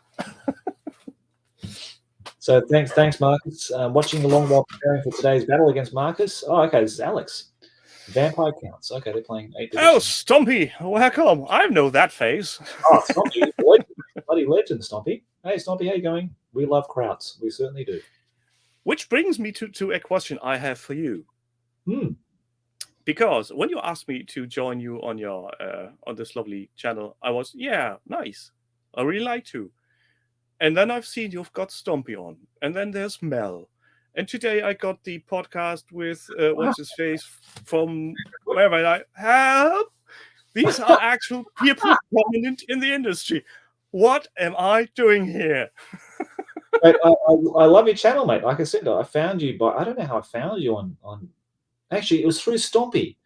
So thanks, Marcus. Watching along while preparing for today's battle against Marcus. Oh, okay, this is Alex. Vampire Counts. Okay, they're playing 8th edition. Oh, Stompy, welcome. I know that phase. Oh, Stompy, bloody legend, Stompy. Hey, Stompy, how you going? We love Krauts. We certainly do. Which brings me to a question I have for you. Because when you asked me to join you on your on this lovely channel, I was nice. I really like to. And then I've seen you've got Stompy on, and then there's Mel, and today I got the podcast with what's his face from wherever. I help. These are actual people prominent in the industry. What am I doing here? Mate, I love your channel, mate. Like I said, I found you I don't know how I found you on. Actually, it was through Stompy.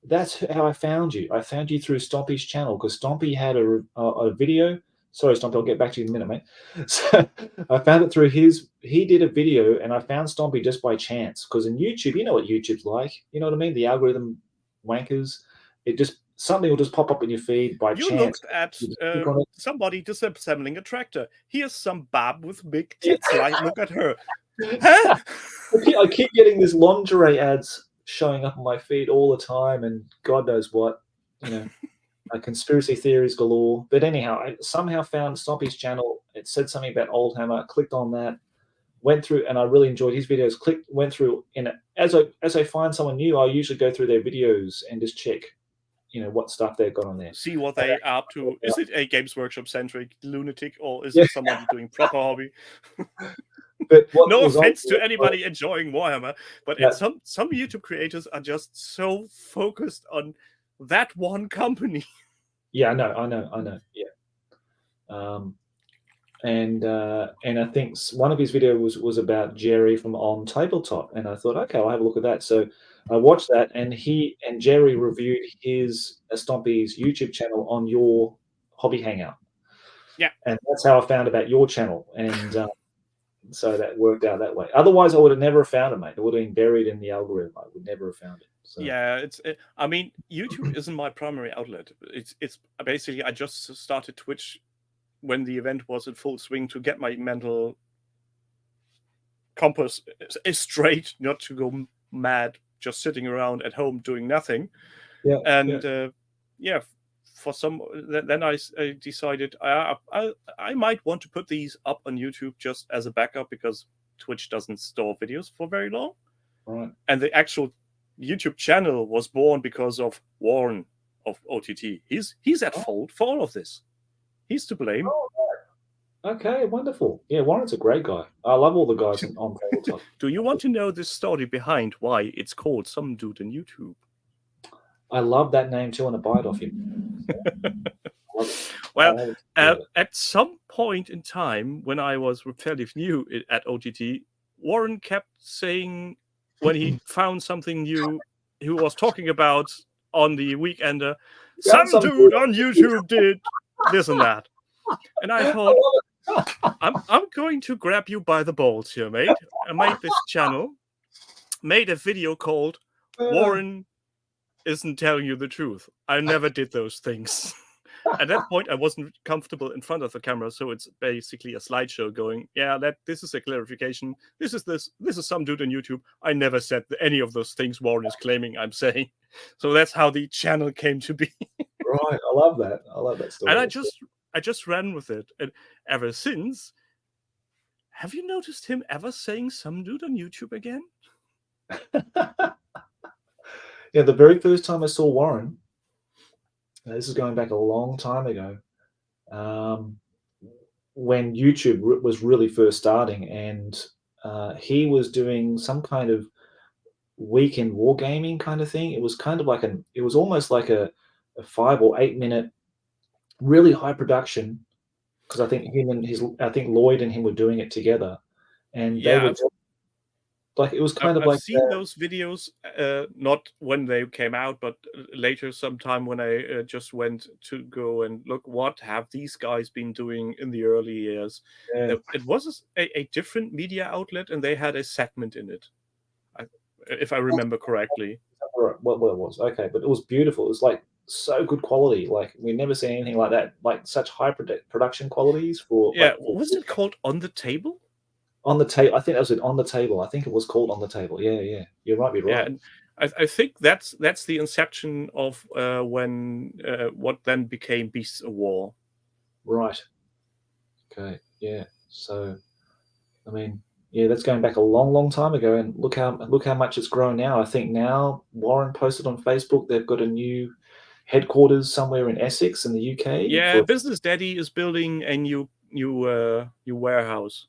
That's how I found you. I found you through Stompy's channel because Stompy had a video. Sorry, Stompy, I'll get back to you in a minute, mate. So I found it through he did a video, and I found Stompy just by chance. Because in YouTube, you know what YouTube's like. You know what I mean? The algorithm wankers. Something will just pop up in your feed by You chance. looked at You just click on it. somebody disassembling a tractor. Here's some bab with big tits. Like, look at her. Huh? I keep getting these lingerie ads showing up on my feed all the time, and God knows what, conspiracy theories galore. But anyhow, I somehow found Stompy's channel. It said something about Oldhammer. Clicked on that, went through, and I really enjoyed his videos. Went through, and as I find someone new, I usually go through their videos and just check, what stuff they've got on there. See what they are up to. Is it a Games Workshop centric lunatic, or is it somebody doing proper hobby? But no offense to anybody enjoying Warhammer, but some YouTube creators are just so focused on that one company. Yeah, I know. Yeah. And I think one of his videos was about Jerry from On Tabletop, and I thought, okay, I'll have a look at that. So I watched that, and Jerry reviewed his Stompy's YouTube channel on your Hobby Hangout. Yeah, and that's how I found about your channel, and so that worked out that way. Otherwise, I would have never found it, mate. It would have been buried in the algorithm. I would never have found it. So. Yeah, I mean, YouTube isn't my primary outlet. It's basically I just started Twitch when the event was in full swing to get my mental compass straight, not to go mad just sitting around at home doing nothing. Yeah, and for some, then I decided I might want to put these up on YouTube just as a backup because Twitch doesn't store videos for very long. Right. And the actual YouTube channel was born because of Warren of OTT. He's at fault for all of this. He's to blame. Oh, right. Okay, wonderful. Yeah, Warren's a great guy. I love all the guys on Tabletop. Do you want to know the story behind why it's called Some Dude on YouTube? I love that name too, and I buy it off him. Well, at some point in time when I was fairly new at OTT, Warren kept saying when he found something new he was talking about on the Weekender, some dude on YouTube did this and that. And I thought, I'm going to grab you by the balls here, mate. I made this channel, made a video called Warren isn't telling you the truth. I never did those things. At that point, I wasn't comfortable in front of the camera, so it's basically a slideshow going, this is a clarification. This is some dude on YouTube. I never said any of those things Warren is claiming I'm saying. So that's how the channel came to be. Right, I love that. I love that story. And I just ran with it. And ever since, have you noticed him ever saying some dude on YouTube again? Yeah, the very first time I saw Warren, this is going back a long time ago, when YouTube was really first starting, and he was doing some kind of weekend wargaming kind of thing. It was kind of like it was almost like a 5 or 8 minute, really high production, because I think Lloyd and him were doing it together, and they were like, it was kind of like I've seen those videos, not when they came out, but later sometime when I just went to go and look what have these guys been doing in the early years. Yeah. It was a different media outlet, and they had a segment in it, if I remember correctly. What it was, okay, but it was beautiful. It was like so good quality. Like we never seen anything like that. Like such high production qualities for. Yeah, was it called On the Table? On the table, I think that was On the Table. I think it was called On the Table. Yeah, you might be right. Yeah, and I think that's the inception of when what then became Beasts of War. Right. Okay. Yeah. So, I mean, Yeah, that's going back a long, long time ago, and look how much it's grown now. I think now Warren posted on Facebook they've got a new headquarters somewhere in Essex in the UK Yeah, for. Business Daddy is building a new warehouse.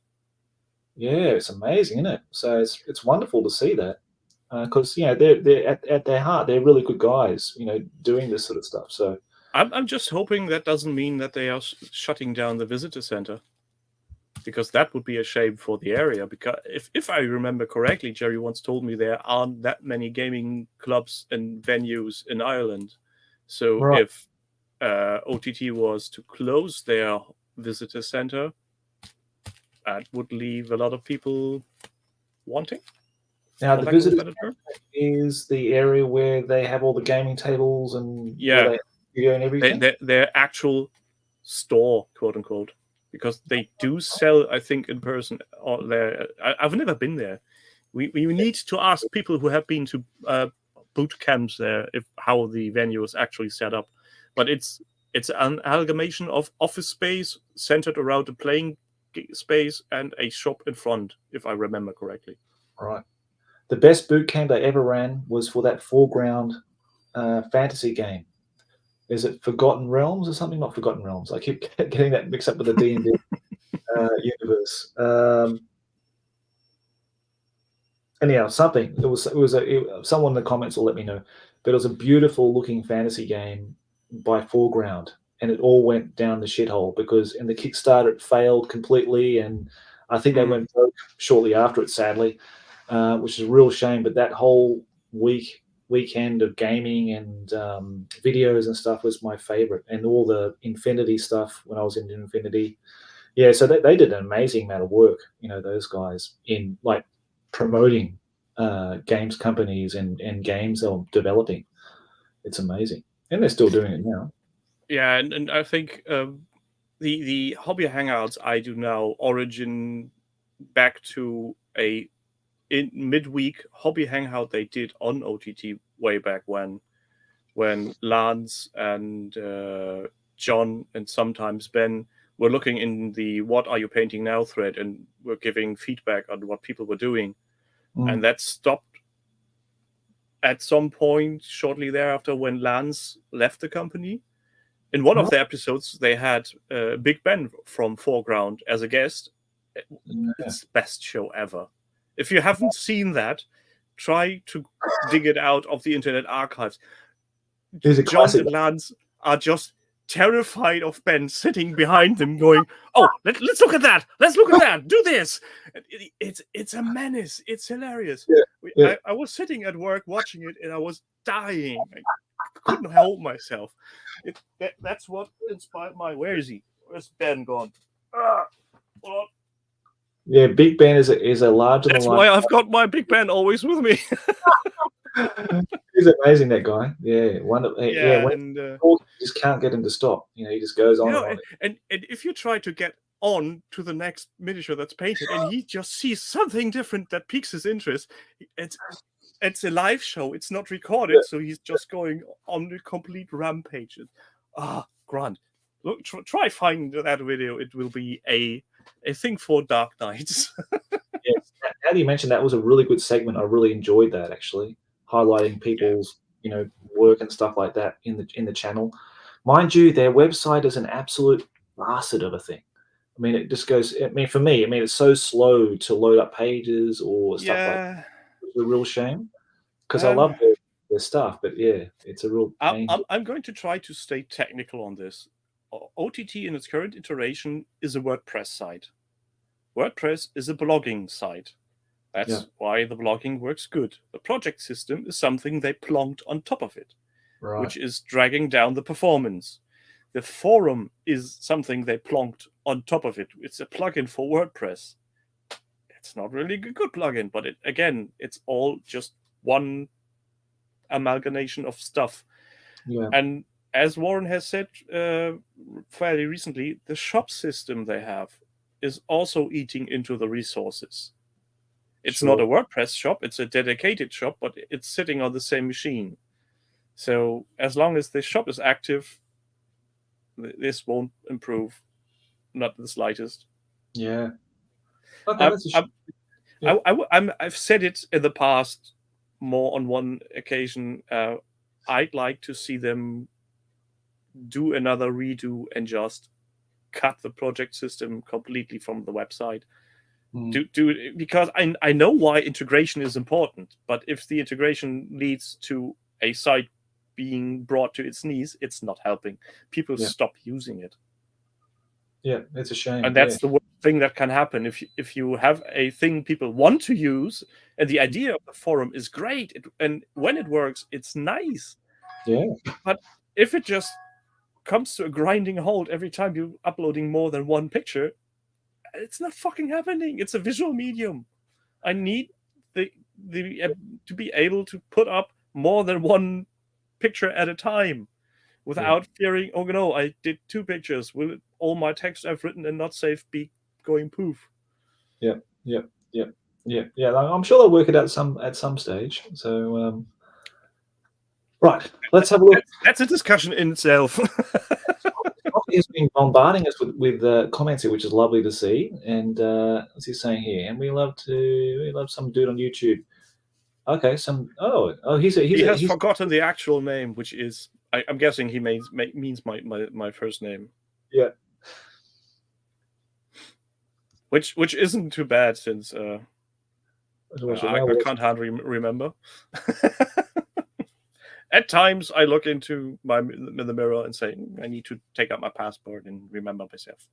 Yeah, it's amazing, isn't it? So it's wonderful to see that because they're at their heart they're really good guys, doing this sort of stuff. So I'm just hoping that doesn't mean that they are shutting down the visitor center, because that would be a shame for the area. Because if I remember correctly, Jerry once told me there aren't that many gaming clubs and venues in Ireland. So right if OTT was to close their visitor center, that would leave a lot of people wanting, now, for the lack of a visitors better term. is the area where they have all the gaming tables and where Yeah, they studio and everything. their actual store, quote unquote, because they do sell, I think, in person. Or there, I've never been there. We need to ask people who have been to boot camps there if how the venue is actually set up. But it's an amalgamation of office space centered around a playing space and a shop in front, if I remember correctly. Right. The best boot camp they ever ran was for that foreground fantasy game. Is it Forgotten Realms or something? Not Forgotten Realms. I keep getting that mixed up with the D&D universe. Anyhow, something. Someone in the comments will let me know. But it was a beautiful looking fantasy game by Foreground, and it all went down the shithole because in the Kickstarter it failed completely, and I think they went broke shortly after it, sadly, which is a real shame. But that whole weekend of gaming and videos and stuff was my favorite, and all the Infinity stuff when I was in Infinity. Yeah, so they did an amazing amount of work, those guys in like promoting games companies and games they're developing. It's amazing, and they're still doing it now. Yeah, and I think the hobby hangouts I do now origin back to a in midweek hobby hangout they did on OTT way back when Lance and John and sometimes Ben were looking in the "What are you painting now" thread and were giving feedback on what people were doing, and that stopped at some point shortly thereafter when Lance left the company. In one of the episodes, they had Big Ben from Foreground as a guest. It's the best show ever. If you haven't seen that, try to dig it out of the Internet archives. John and Lance are just terrified of Ben sitting behind them going, "Oh, let's look at that. Let's look at that. Do this." It's a menace. It's hilarious. Yeah. I was sitting at work watching it and I was dying. I couldn't help myself. That's what inspired my. Where is he? Where's Ben gone? Yeah, Big Ben is a larger That's than life. why I've got my Big Ben always with me. He's amazing, that guy. Yeah, wonderful. Yeah, when you just can't get him to stop. He just goes on and on. And if you try to get on to the next miniature that's painted, and he just sees something different that piques his interest, it's a live show. It's not recorded, so he's just going on a complete rampage. Grant, look, try finding that video. It will be a thing for Dark Nights. Yes, now that you mentioned that was a really good segment. I really enjoyed that, actually, highlighting people's work and stuff like that in the channel. Mind you, their website is an absolute bastard of a thing. I mean, it just goes. I mean, for me, it's so slow to load up pages or stuff like that. It's a real shame because I love their stuff, but yeah, it's a real pain. I'm going to try to stay technical on this. OTT in its current iteration is a WordPress site. WordPress is a blogging site. That's why the blogging works good. The project system is something they plonked on top of it, which is dragging down the performance. The forum is something they plonked on top of it. It's a plugin for WordPress. It's not really a good plugin, but it's all just one amalgamation of stuff. Yeah. And as Warren has said fairly recently, the shop system they have is also eating into the resources. It's not a WordPress shop, it's a dedicated shop, but it's sitting on the same machine. So as long as the shop is active, this won't improve, not the slightest. Yeah. Okay, Yeah. I've said it in the past more on one occasion. I'd like to see them do another redo and just cut the project system completely from the website. Because I know why integration is important, but if the integration leads to a site being brought to its knees, it's not helping. People stop using it. Yeah, it's a shame. And that's the worst thing that can happen. If you have a thing people want to use, and the idea of the forum is great, and when it works, it's nice. Yeah. But if it just comes to a grinding halt every time you're uploading more than one picture, it's not fucking happening. It's a visual medium. I need the to be able to put up more than one picture at a time without fearing, oh no, I did 2 pictures. Will all my text I've written and not saved be going poof? Yeah. I'm sure they'll work it out at some stage. So right, let's have a look. That's a discussion in itself. Coffee has been bombarding us with comments here, which is lovely to see. And what's he saying here? And we love some dude on YouTube. Okay, he has forgotten the actual name, which is I'm guessing he means my first name. Yeah. Which isn't too bad since I can't hardly remember. At times, I look into the mirror and say, I need to take out my passport and remember myself.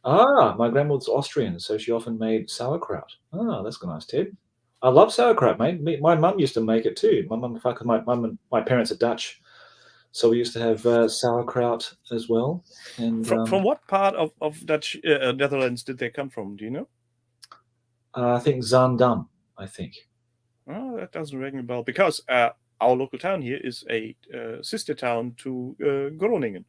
My grandmother's Austrian, so she often made sauerkraut. That's nice, Ted. I love sauerkraut, mate. My mum used to make it too. My mum and my parents are Dutch, so we used to have sauerkraut as well. And from what part of Dutch Netherlands did they come from? Do you know? I think Zaandam. I think. Oh, that doesn't ring a bell because our local town here is a sister town to Groningen.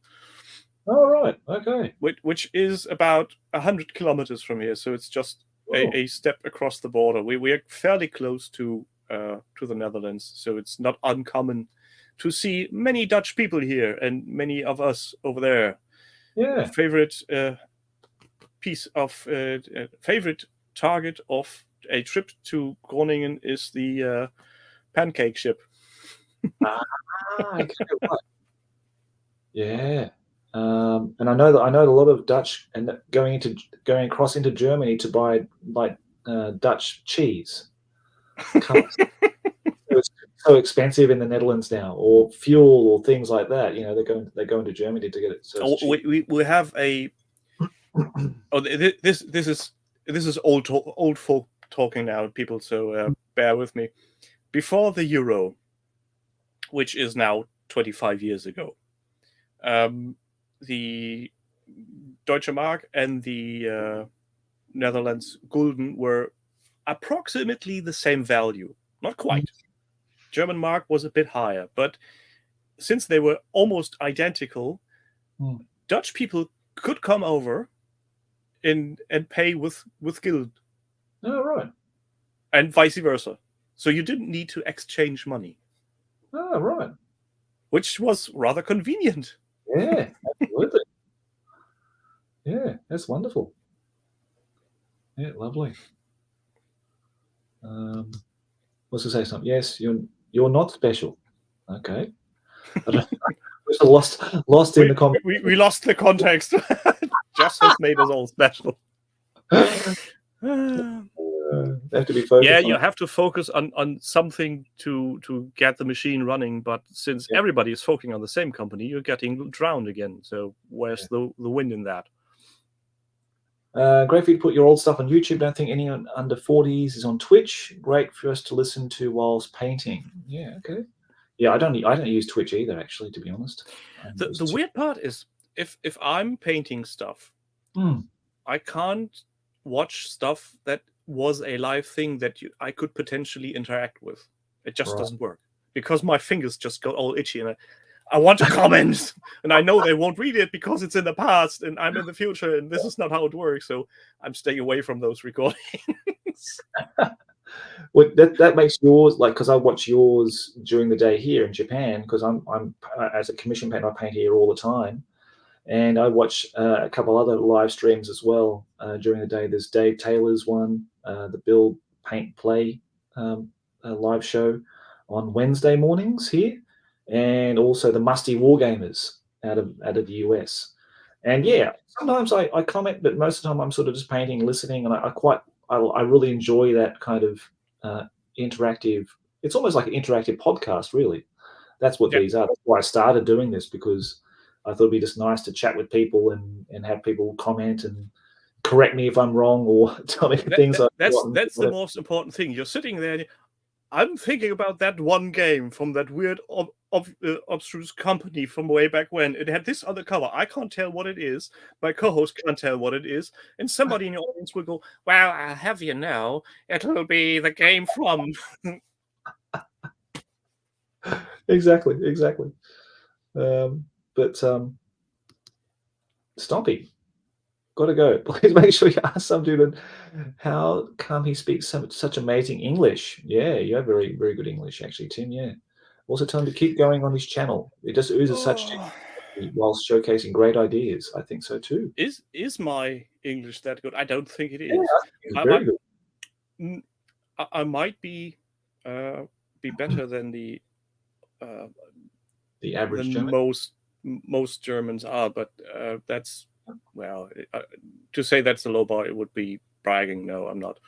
Oh, right. Okay. Which is about 100 kilometers from here, so it's just a step across the border. We are fairly close to the Netherlands, so it's not uncommon to see many Dutch people here and many of us over there. Yeah. Favorite favorite target of a trip to Groningen is the pancake ship. Okay, right. Yeah. And I know a lot of Dutch and going across into Germany to buy like Dutch cheese. It's so expensive in the Netherlands now, or fuel or things like that. You know, they go into Germany to get it. So we have a. This is old folk talking now, people. So bear with me. Before the euro, which is now 25 years ago, the Deutsche Mark and the Netherlands Gulden were approximately the same value. Not quite. German Mark was a bit higher, but since they were almost identical, Dutch people could come over and pay with Guld. Oh, right. And vice versa. So you didn't need to exchange money. Oh, right. Which was rather convenient. Yeah, absolutely. Yeah, that's wonderful. Yeah, lovely. What's to say something? Yes, you're not special. Okay. lost in the context. We lost the context. Just has made us all special. Have to be focused. Yeah, you have to focus on something to get the machine running. But since everybody is focusing on the same company, you're getting drowned again. So where's the win in that? Great for you to put your old stuff on YouTube. Don't think anyone under 40s is on Twitch. Great for us to listen to whilst painting. Yeah, okay. Yeah, I don't use Twitch either, actually, to be honest. The weird part is if I'm painting stuff, I can't watch stuff that was a live thing that I could potentially interact with. It just doesn't work because my fingers just got all itchy and I want to comment, and I know they won't read it because it's in the past and I'm in the future and this is not how it works. So I'm staying away from those recordings. Well, that makes yours, like, because I watch yours during the day here in Japan, because I'm as a commission painter, I paint here all the time, and I watch a couple other live streams as well during the day. There's Dave Taylor's one the Build, Paint, Play live show on Wednesday mornings here, and also the Musty Wargamers out of the US. And yeah, sometimes I comment, but most of the time I'm sort of just painting, listening, and I really enjoy that kind of interactive. It's almost like an interactive podcast, really. That's what Yeah. these are. That's why I started doing this, because I thought it'd be just nice to chat with people and have people comment and correct me if I'm wrong, or tell me things That's the most important thing. You're sitting there. I'm thinking about that one game from that weird obstruse company from way back when. It had this other cover. I can't tell what it is. My co-host can't tell what it is. And somebody in the audience will go, well, I have you now. It'll be the game from... Exactly. Stompy, gotta go. Please make sure you ask some dude how come he speaks such amazing English. Yeah, you have very, very good English, actually, Tim. Yeah. Also tell him to keep going on his channel. It just oozes such whilst showcasing great ideas. I think so too. Is my English that good? I don't think it is. Yeah, I think it's very good. I might be better than the average German. Most Germans are, but that's, well, to say that's the low bar, it would be bragging. No, I'm not.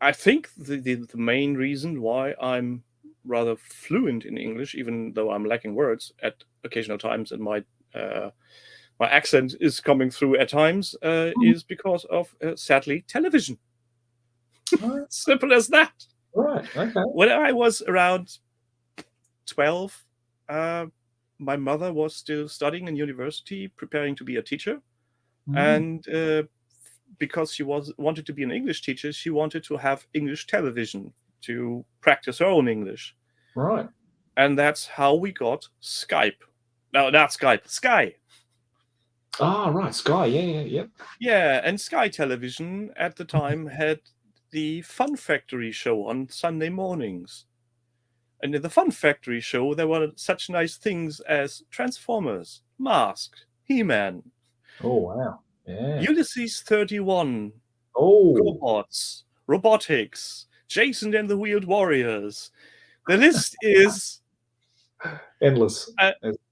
I think the main reason why I'm rather fluent in English, even though I'm lacking words at occasional times, and my accent is coming through at times, is because of, sadly, television. Simple as that. Right. Okay. When I was around 12, my mother was still studying in university, preparing to be a teacher, and because she wanted to be an English teacher, she wanted to have English television to practice her own English. Right. And that's how we got Skype. No, not Skype, Sky. Ah, right, Sky. Yeah. Yeah, and Sky Television at the time had the Fun Factory show on Sunday mornings. And in the Fun Factory show, there were such nice things as Transformers, Mask, He-Man. Oh, wow. Yeah. Ulysses 31. Oh. Robots, robotics, Jason and the Wheeled Warriors. The list is endless.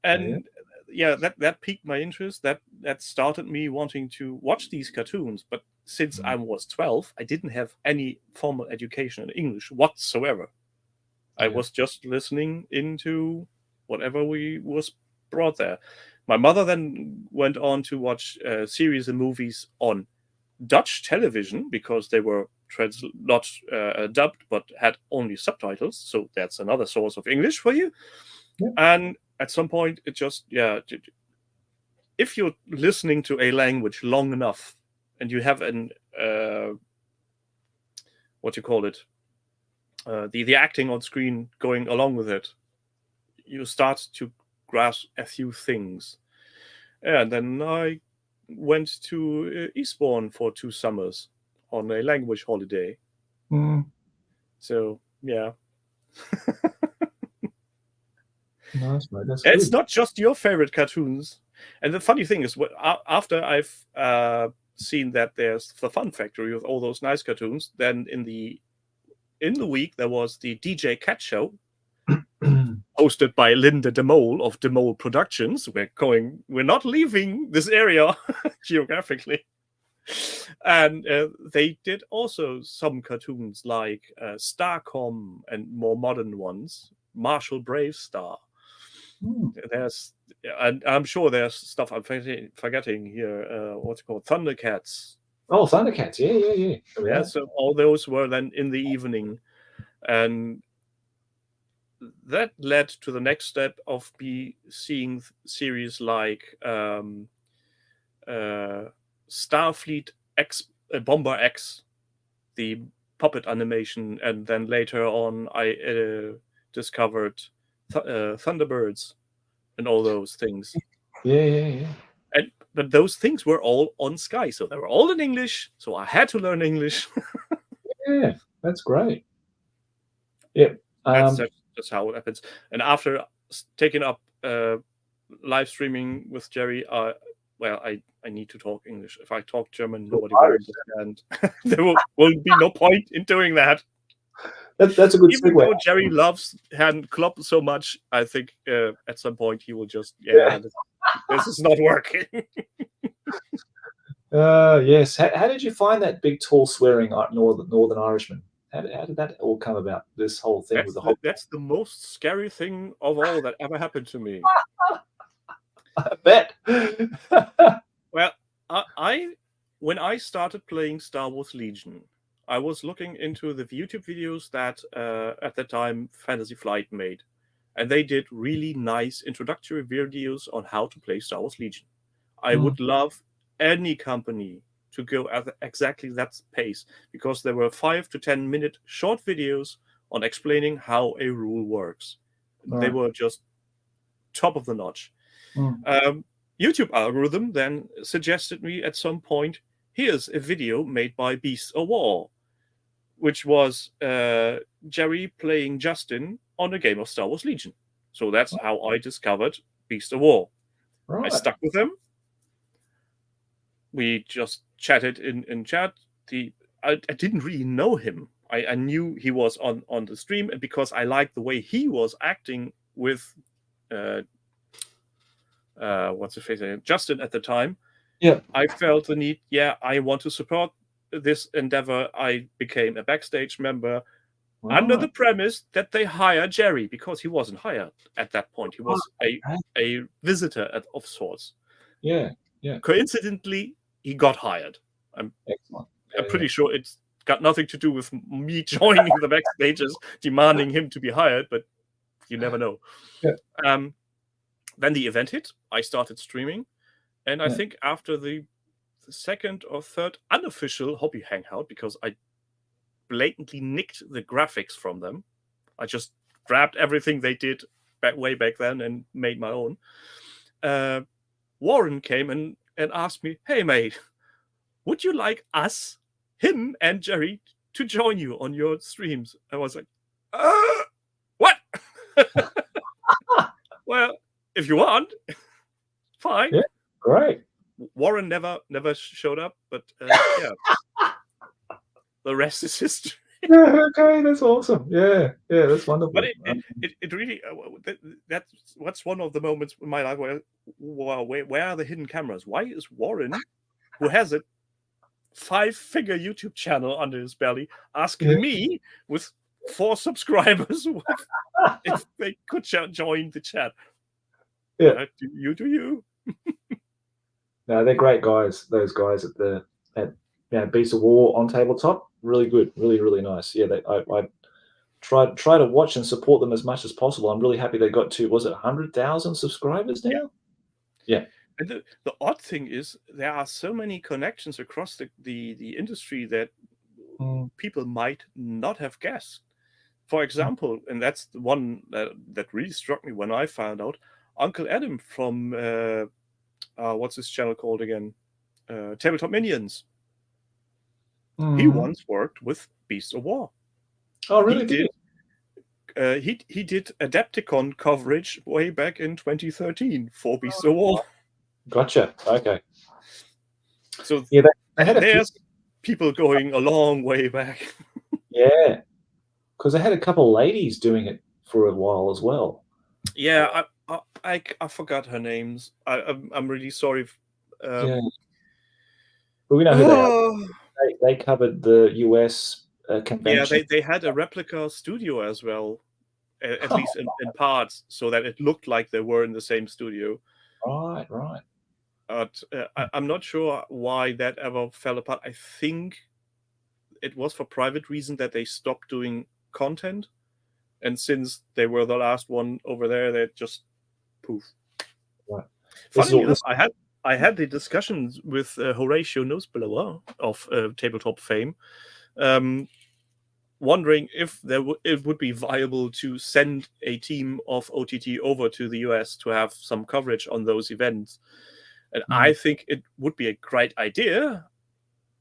And yeah, that piqued my interest. That started me wanting to watch these cartoons. But since I was 12, I didn't have any formal education in English whatsoever. I was just listening into whatever was brought there. My mother then went on to watch series and movies on Dutch television, because they were not dubbed, but had only subtitles. So that's another source of English for you. Yeah. And at some point, it just, if you're listening to a language long enough and you have an, what you call it, the acting on screen going along with it, you start to grasp a few things. And then I went to Eastbourne for 2 summers on a language holiday. So, yeah. Nice, mate. That's it's good. not just your favorite cartoons. And the funny thing is, after I've seen that there's the Fun Factory with all those nice cartoons, then in the week there was the DJ Cat Show, hosted by Linda DeMole of DeMole Productions. We're not leaving this area geographically. And they did also some cartoons like Starcom and more modern ones, Marshall Brave Star. And I'm sure there's stuff I'm forgetting here. What's it called? Thundercats. Oh, Thundercats. Yeah. Yeah, so all those were then in the evening. And that led to the next step of seeing series like Starfleet X, Bomber X, the puppet animation, and then later on I discovered Thunderbirds and all those things. Yeah. But those things were all on Sky, so they were all in English, so I had to learn English. Yeah, that's great. Yep. That's how it happens. And after taking up live streaming with Jerry, well, I need to talk English. If I talk German, nobody will understand. There will be no point in doing that. That's a good Even segue. though Jerry loves Herrn Klopp so much, I think at some point he will just, this is not working. Yes. How did you find that big, tall, swearing Northern Irishman? How did that all come about? This whole thing with the whole. That's the most scary thing of all that ever happened to me. I bet. Well, when I started playing Star Wars Legion, I was looking into the YouTube videos that at the time Fantasy Flight made, and they did really nice introductory videos on how to play Star Wars Legion. I would love any company to go at exactly that pace, because there were 5 to 10 minute short videos on explaining how a rule works. They were just top of the notch. YouTube algorithm then suggested me at some point, here's a video made by Beasts of War, which was Jerry playing Justin on a game of Star Wars Legion. So that's how I discovered Beasts of War. I stuck with him. We just chatted in chat. I didn't really know him. I knew he was on the stream, and because I liked the way he was acting with what's his face, Justin at the time. Yeah, I felt the need. Yeah, I want to support this endeavor. I became a backstage member under the premise that they hire Jerry, because he wasn't hired at that point. He was a visitor of sorts. Yeah. Coincidentally, he got hired. I'm pretty sure it's got nothing to do with me joining the backstages, demanding him to be hired, but you never know. Yeah. Then the event hit. I started streaming, and I think after the second or third unofficial hobby hangout, because I blatantly nicked the graphics from them, I just grabbed everything they did way back then and made my own. Warren came and asked me, "Hey mate, would you like us, him and Jerry, to join you on your streams?" I was like, what? Well, if you want, fine. Yeah, great. Warren never showed up, but yeah, the rest is history. Okay, that's awesome. Yeah, that's wonderful. But it really that's one of the moments in my life where are the hidden cameras? Why is Warren, who has a 5-figure YouTube channel under his belly, asking me with 4 subscribers if they could join the chat? Yeah, do you? No, they're great guys. Those guys at Beast of War on tabletop, really good, really nice. Yeah, I try to watch and support them as much as possible. I'm really happy they got to, was it 100,000 subscribers now? Yeah. And the odd thing is, there are so many connections across the industry that people might not have guessed. For example, and that's the one that really struck me when I found out, Uncle Adam from what's his channel called again? Tabletop Minions. He once worked with Beast of War. Oh, really? He did Adepticon coverage way back in 2013 for Beast of War. Gotcha. Okay. So yeah, they had there's people going a long way back. Yeah, because they had a couple of ladies doing it for a while as well. Yeah, I forgot her names. I'm really sorry. Yeah. But we know who they are. They covered the US convention. Yeah, they had a replica studio as well, at least in parts, so that it looked like they were in the same studio. Right. But I'm not sure why that ever fell apart. I think it was for private reason that they stopped doing content, and since they were the last one over there, they just poof. Right. Funny enough, I had the discussions with Horatio Noseblower of tabletop fame, wondering if it would be viable to send a team of OTT over to the US to have some coverage on those events. And I think it would be a great idea,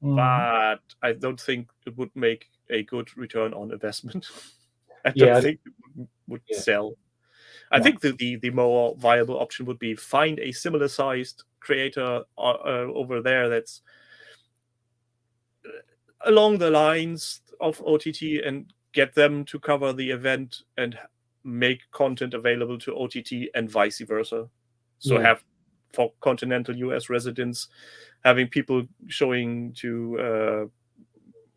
but I don't think it would make a good return on investment. I don't think it would sell. I think the more viable option would be find a similar sized creator over there that's along the lines of OTT and get them to cover the event and make content available to OTT and vice versa. So have for continental US residents, having people showing to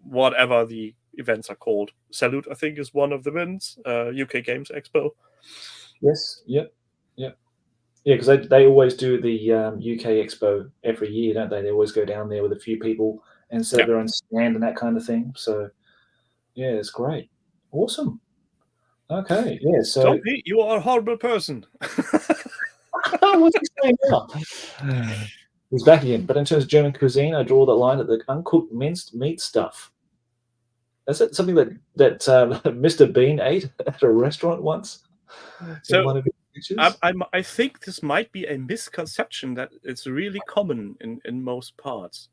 whatever the events are called. Salute, I think, is one of the events. UK Games Expo. Yes. Yep. Yep. Yeah, because they always do the UK Expo every year, don't they? They always go down there with a few people and set up their own stand and that kind of thing. So, yeah, it's great. Awesome. Okay. Yeah. So, Stompy, you are a horrible person. what's he saying now? He's back again. But in terms of German cuisine, I draw the line at the uncooked minced meat stuff. Is it something that Mr. Bean ate at a restaurant once? So in one of his pictures? I think this might be a misconception that it's really common in most parts.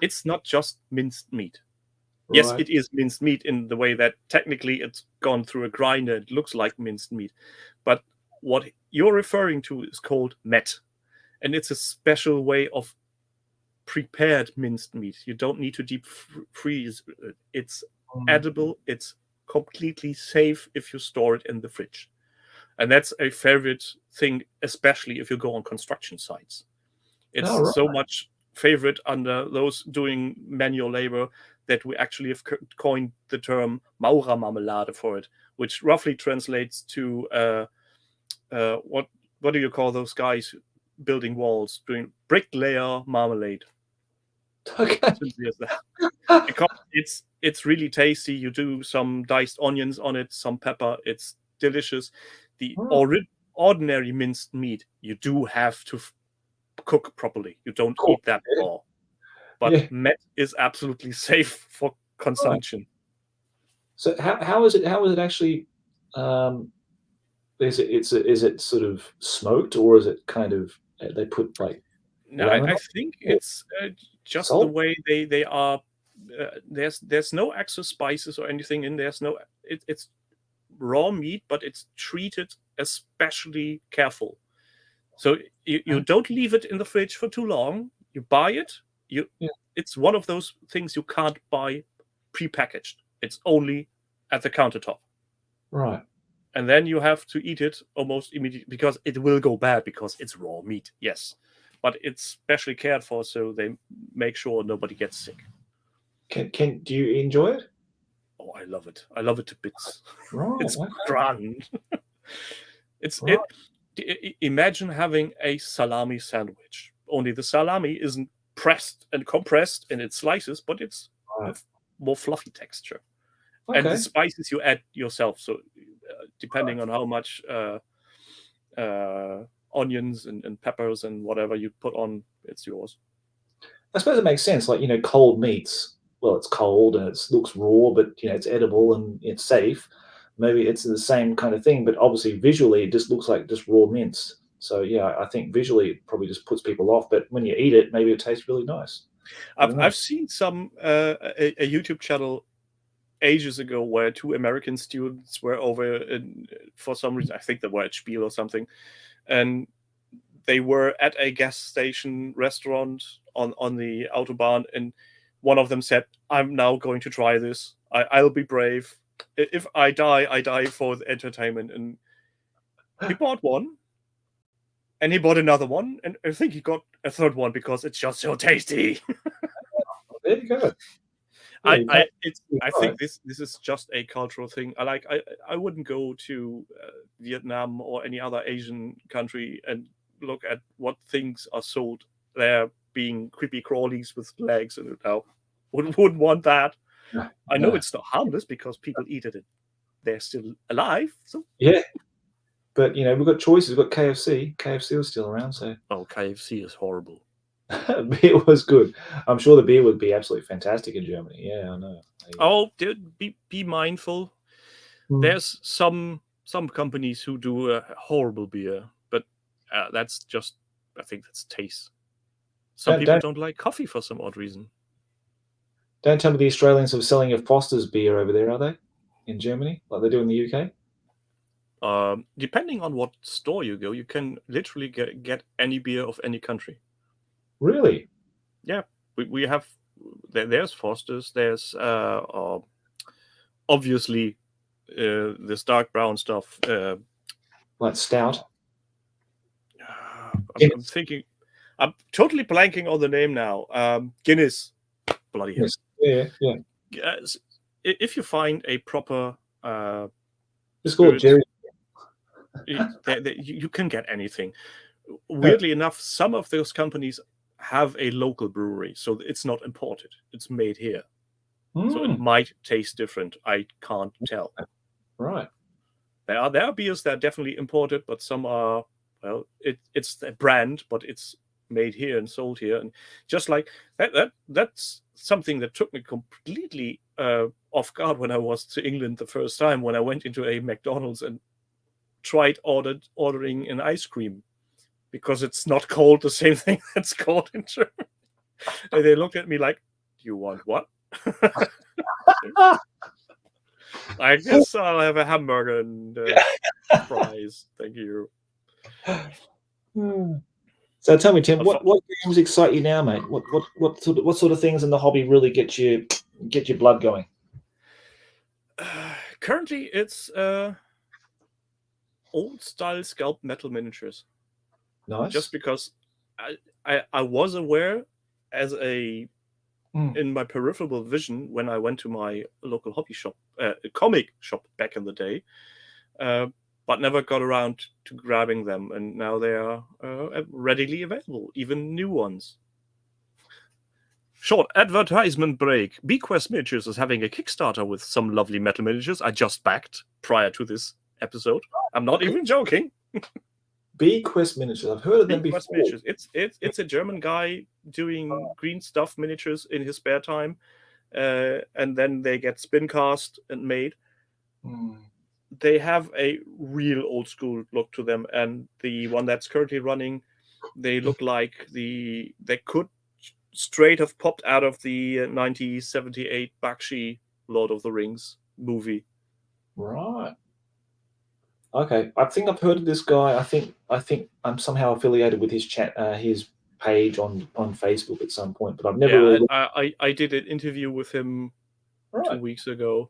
It's not just minced meat. Right. Yes, it is minced meat in the way that technically it's gone through a grinder. It looks like minced meat. But what you're referring to is called met. And it's a special way of prepared minced meat. You don't need to deep freeze it. It's edible. It's completely safe if you store it in the fridge. And that's a favorite thing, especially if you go on construction sites. It's so much favorite under those doing manual labor that we actually have coined the term Maurermarmelade for it, which roughly translates to what do you call those guys building walls, doing bricklayer marmalade? Okay. Because it's really tasty. You do some diced onions on it, some pepper. It's delicious. The ordinary minced meat, you do have to cook properly. You don't eat that raw. But met is absolutely safe for consumption. So how is it actually? Is it sort of smoked, or is it kind of they put like? No, I think it's just salt? the way they are. There's no extra spices or anything in there. It's raw meat, but it's treated especially careful. So you don't leave it in the fridge for too long. You buy it. It's one of those things you can't buy prepackaged. It's only at the countertop. Right. And then you have to eat it almost immediately because it will go bad because it's raw meat. Yes. But it's specially cared for, so they make sure nobody gets sick. Do you enjoy it? Oh, I love it. I love it to bits. Right. It's grand. Imagine having a salami sandwich. Only the salami isn't pressed and compressed in its slices, but it's more fluffy texture. Okay. And the spices you add yourself. So depending on how much onions and peppers and whatever you put on, it's yours. I suppose it makes sense. Like, cold meats. Well, it's cold and it looks raw, but it's edible and it's safe. Maybe it's the same kind of thing, but obviously visually it just looks like just raw mince. So yeah, I think visually it probably just puts people off. But when you eat it, maybe it tastes really nice. I've seen some a YouTube channel ages ago where two American students were over for some reason. I think they were at Spiel or something, and they were at a gas station restaurant on the Autobahn, and one of them said, "I'm now going to try this. I'll be brave. If I die for the entertainment." And he bought one, and he bought another one, and I think he got a third one because it's just so tasty. There you go. I think this is just a cultural thing. I wouldn't go to Vietnam or any other Asian country and look at what things are sold there, being creepy crawlies with legs and wouldn't want that. I know it's not harmless because people eat it and they're still alive. So yeah, but we've got choices. We've got KFC. KFC was still around, so KFC is horrible. Beer was good. I'm sure the beer would be absolutely fantastic in Germany. Yeah, I know. Oh, dude, be mindful. There's some companies who do a horrible beer, but that's just, I think that's taste. Some people don't like coffee for some odd reason. Don't tell me the Australians are selling a Foster's beer over there, are they? In Germany, like they do in the UK? Depending on what store you go, you can literally get any beer of any country. Really? Yeah, we have. There's Foster's. There's obviously this dark brown stuff. Like stout? I'm thinking. I'm totally blanking on the name now. Guinness. Bloody hell. Yes. Yeah. If you find a proper It's called Jerry. you can get anything. Weirdly enough, some of those companies have a local brewery, so it's not imported. It's made here. So it might taste different. I can't tell. Right. There are beers that are definitely imported, but some are, well, it's a brand, but it's made here and sold here. And just like that's something that took me completely off guard when I was to England the first time, when I went into a McDonald's and tried ordering an ice cream, because it's not called the same thing that's called in German. And they looked at me like, "Do you want what?" I guess I'll have a hamburger and fries. Thank you. So tell me, Tim, what games excite you now, mate? What sort of things in the hobby really get your blood going? Currently, it's old style scalp metal miniatures. Nice. Just because I was aware as in my peripheral vision when I went to my local hobby shop, comic shop back in the day, but never got around to grabbing them, and now they are readily available, even new ones. Short advertisement break. Bequest Miniatures is having a Kickstarter with some lovely metal miniatures I just backed prior to this episode. I'm not even joking. Bequest Miniatures. I've heard of them before. Miniatures. It's a German guy doing green stuff miniatures in his spare time, and then they get spin cast and made. They have a real old school look to them, and the one that's currently running, they look like they could straight have popped out of the 1978 Bakshi Lord of the Rings movie. Right. Okay, I think I've heard of this guy. I think I'm somehow affiliated with his his page on Facebook at some point, but I've never really. I did an interview with him 2 weeks ago.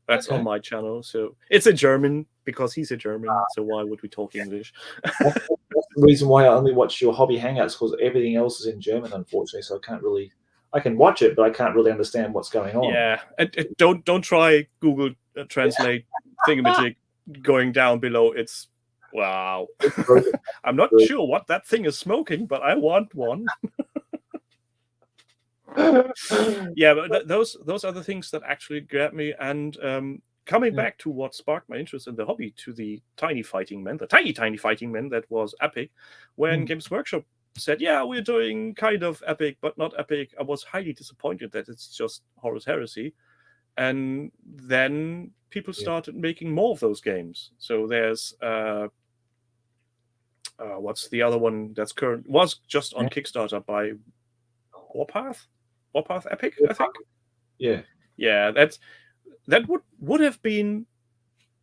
That's Okay. on my channel. So it's a German because he's a German. So why would we talk English? That's the reason why I only watch your hobby hangouts, because everything else is in German, unfortunately. So I can't really. I can watch it, but I can't really understand what's going on. Yeah, don't try Google Translate thingamajig going down below. It's wow. I'm not sure what that thing is smoking, but I want one. Yeah, but those are the things that actually grab me. And coming back to what sparked my interest in the hobby, to the tiny fighting men, the tiny fighting men, that was epic. When Games Workshop said, yeah, we're doing kind of epic, but not epic, I was highly disappointed that it's just Horus Heresy. And then people started making more of those games. So there's what's the other one that's was just on Kickstarter by Warpath Epic, I think. Yeah, that would have been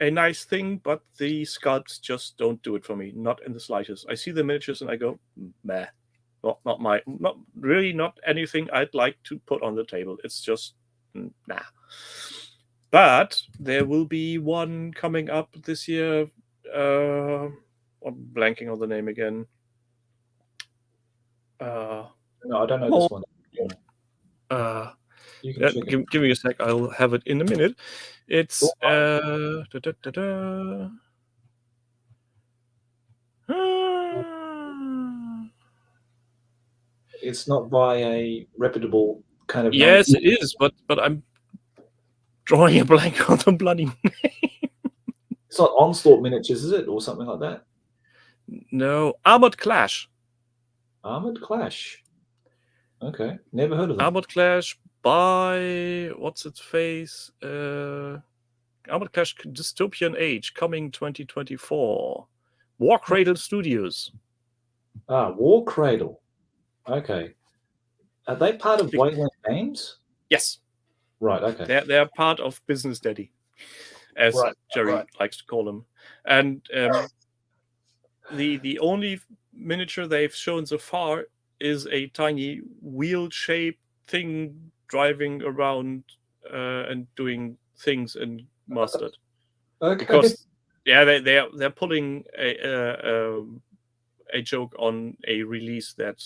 a nice thing, but the sculpts just don't do it for me, not in the slightest. I see the miniatures and I go, meh, not really, not anything I'd like to put on the table. It's just nah. But there will be one coming up this year. I'm blanking on the name again. No, I don't know this one. Give me a sec. I'll have it in a minute. It's it's not by a reputable kind of. Yes, it is, but I'm drawing a blank on the bloody name. It's not Onslaught Miniatures, is it, or something like that? No, Armored Clash. Armored Clash. Okay, never heard of them. Armored Clash by what's its face? Armored Clash Dystopian Age, coming 2024. War Cradle Studios. War Cradle. Okay. Are they part of Wayland Games? Yes. Right. Okay. They're part of Business Daddy, as Jerry likes to call them. And the only miniature they've shown so far is a tiny wheel-shaped thing driving around and doing things in mustard. Okay. Because they're pulling a joke on a release that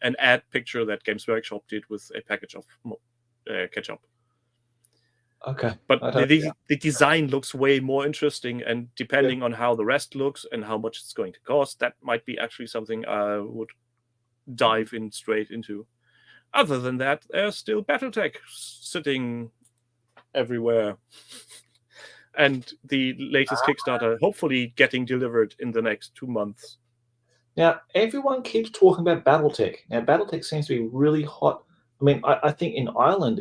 an ad picture that Games Workshop did with a package of ketchup. Okay. But the design looks way more interesting, and depending on how the rest looks and how much it's going to cost, that might be actually something I would dive in straight into. Other than that, there's still BattleTech sitting everywhere. And the latest Kickstarter hopefully getting delivered in the next 2 months. Now, everyone keeps talking about BattleTech. Now, BattleTech seems to be really hot. I mean, I think in Ireland,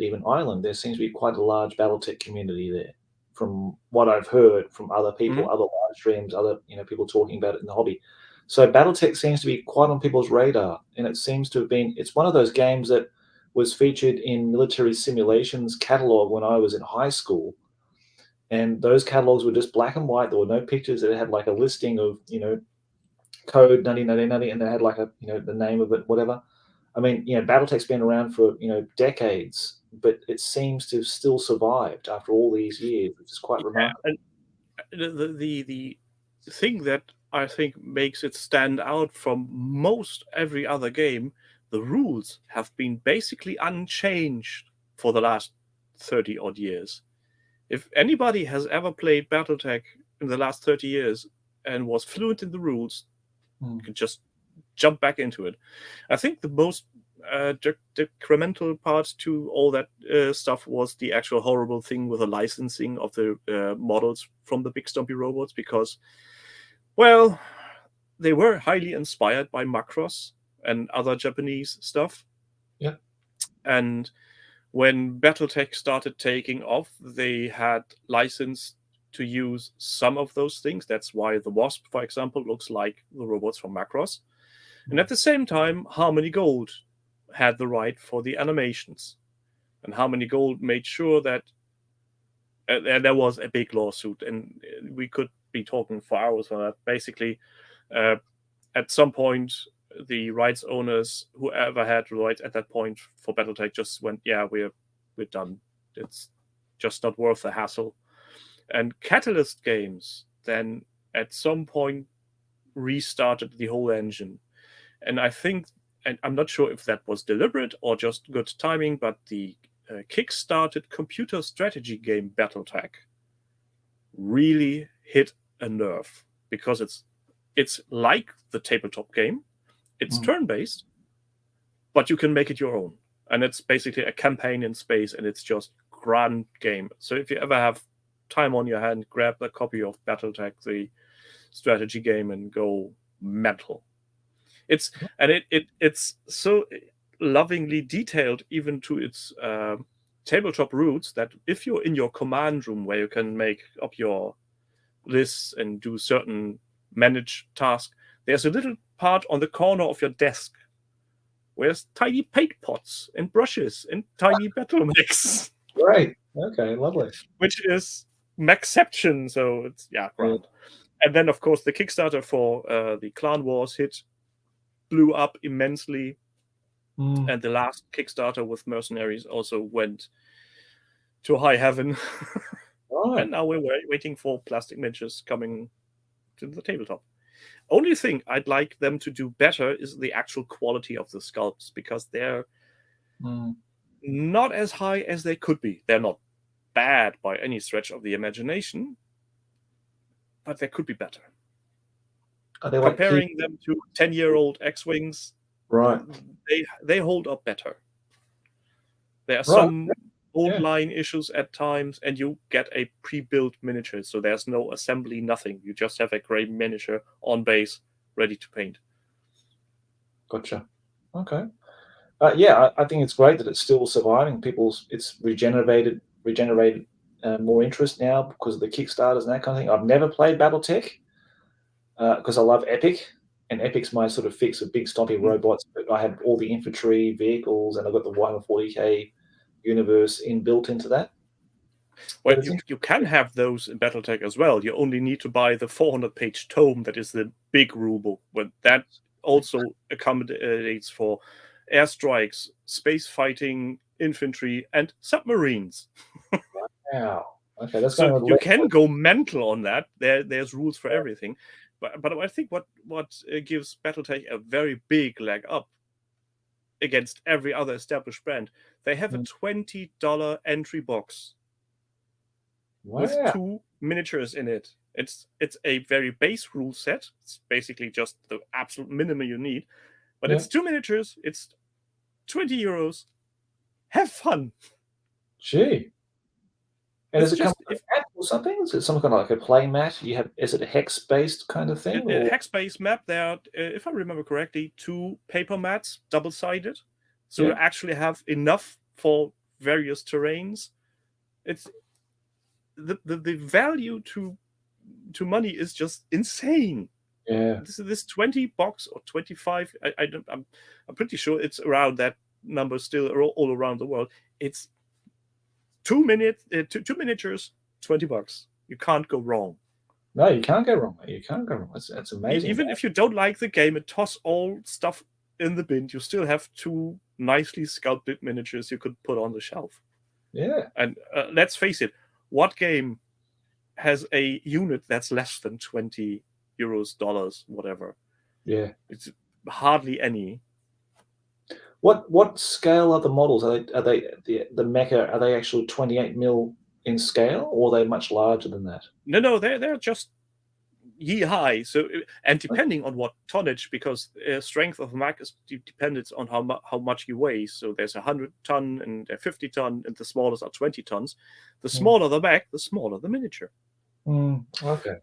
there seems to be quite a large BattleTech community there, from what I've heard from other people, other live streams, other people talking about it in the hobby. So BattleTech seems to be quite on people's radar, and it seems to have been. It's one of those games that was featured in Military Simulations catalog when I was in high school, and those catalogs were just black and white. There were no pictures. It had like a listing of code 90, and they had like the name of it, whatever. I mean, BattleTech's been around for decades, but it seems to have still survived after all these years, which is quite remarkable. And the thing that I think makes it stand out from most every other game, the rules have been basically unchanged for the last 30 odd years. If anybody has ever played BattleTech in the last 30 years and was fluent in the rules, you can just jump back into it. I think the most decremental part to all that stuff was the actual horrible thing with the licensing of the models from the big stumpy robots, because, well, they were highly inspired by Macross and other Japanese stuff. Yeah. And when BattleTech started taking off, they had licensed to use some of those things. That's why the Wasp, for example, looks like the robots from Macross. And at the same time, Harmony Gold had the right for the animations. And Harmony Gold made sure that there was a big lawsuit, and we could be talking for hours on that. Basically, at some point, the rights owners, whoever had the right at that point for BattleTech, just went, yeah, we're done. It's just not worth the hassle. And Catalyst Games then at some point restarted the whole engine. And I think, and I'm not sure if that was deliberate or just good timing, but the kickstarted computer strategy game BattleTech really hit a nerve, because it's like the tabletop game. It's turn-based, but you can make it your own. And it's basically a campaign in space, and it's just grand game. So if you ever have time on your hand, grab a copy of BattleTech, the strategy game, and go mental. It's so lovingly detailed, even to its tabletop roots, that if you're in your command room where you can make up your lists and do certain manage tasks, there's a little part on the corner of your desk where there's tiny paint pots and brushes and tiny battle mechs. Right. Okay. Lovely. Which is Maxception, so it's grand. And then, of course, the Kickstarter for the Clan Wars hit, blew up immensely, and the last Kickstarter with Mercenaries also went to high heaven. Right. And now we're waiting for Plastic Miniatures coming to the tabletop. Only thing I'd like them to do better is the actual quality of the sculpts, because they're not as high as they could be. They're not bad by any stretch of the imagination, but they could be better. Are they comparing them to 10-year-old X-Wings? Right. They hold up better. There are some old line issues at times, and you get a pre-built miniature, so there's no assembly, nothing. You just have a gray miniature on base, ready to paint. Gotcha. Okay. I think it's great that it's still surviving. It's regenerated more interest now because of the Kickstarters and that kind of thing. I've never played BattleTech because I love Epic, and Epic's my sort of fix of big stompy robots. But I have all the infantry vehicles, and I've got the Warhammer 40k universe inbuilt into that. Well, you can have those in BattleTech as well. You only need to buy the 400-page tome that is the big rulebook. But that also accommodates for airstrikes, space fighting, infantry, and submarines. Wow. Okay, that's So going on you left. can go mental on that. There's rules for everything. But I think what gives BattleTech a very big leg up against every other established brand, they have a $20 entry box with Wow. 2 miniatures in it. It's a very base rule set. It's basically just the absolute minimum you need. But Yeah. it's 2 miniatures. It's 20 euros. Have fun. Gee. And It's does it come just with a map or something? Is it some kind of like a play mat? Is it a hex-based kind of thing? a Or hex-based map. There are, if I remember correctly, 2 paper mats, double-sided. So you actually have enough for various terrains. It's the value to money is just insane. yeah. This 20 box or 25. I'm pretty sure it's around that number still all around the world. It's 2 miniatures, $20. You can't go wrong. No, you can't go wrong. You can't go wrong. That's amazing. Even if you don't like the game and toss all stuff in the bin, you still have 2 nicely sculpted miniatures you could put on the shelf. Yeah. And let's face it, what game has a unit that's less than 20 euros, dollars, whatever? Yeah. It's hardly any. What scale are the models? Are they the mecha? Are they actually 28 mil in scale, or are they much larger than that? No, they're just ye high. So, and depending on what tonnage, because strength of mech is dependent on how much you weigh. So there's 100-ton and a 50-ton, and the smallest are 20 tons. The smaller the mech, the smaller the miniature. Okay.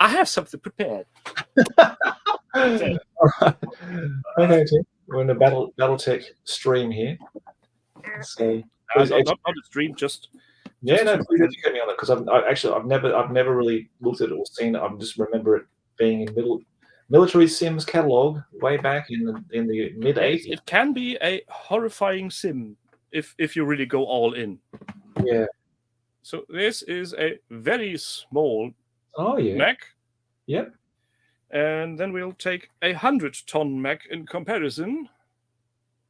I have something prepared. All right. Okay, Tim. We're in a BattleTech stream here. So not a stream, just please educate me on it, because I've never really looked at it or seen it. I just remember it being in Military Sims catalog way back in the mid 80s. It can be a horrifying sim if you really go all in. Yeah. So this is a very small mech. Yep. And then we'll take a 100-ton mech in comparison.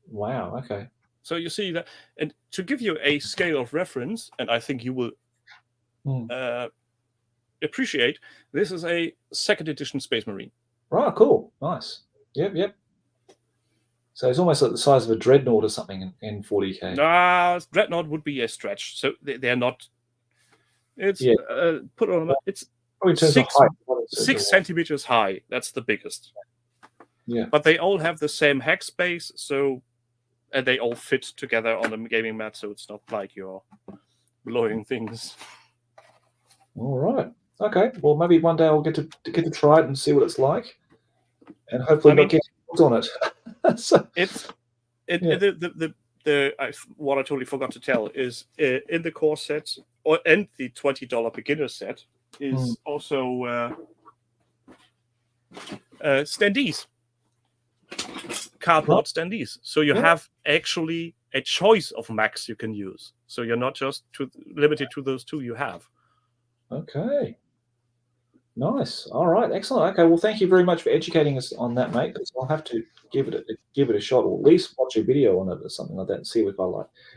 Wow. Okay. So you see that, and to give you a scale of reference, and I think you will appreciate, this is a 2nd edition Space Marine. Right. Cool. Nice. Yep. So it's almost like the size of a dreadnought or something in 40K. Nah, dreadnought would be a stretch. So they're not. It's put on. It's 6 centimeters high. That's the biggest. Yeah. But they all have the same hex base, and they all fit together on the gaming mat, so it's not like you're blowing things. All right. Okay. Well, maybe one day I'll get to try it and see what it's like, and hopefully not get hooked on it. What I totally forgot to tell is in the core set and the $20 beginner set is also standees, cardboard standees. So you have actually a choice of mechs you can use. So you're not just limited to those 2 you have. Okay. Nice. All right. Excellent. Okay. Well, thank you very much for educating us on that, mate. Because I'll have to give it a shot, or at least watch a video on it or something like that, and see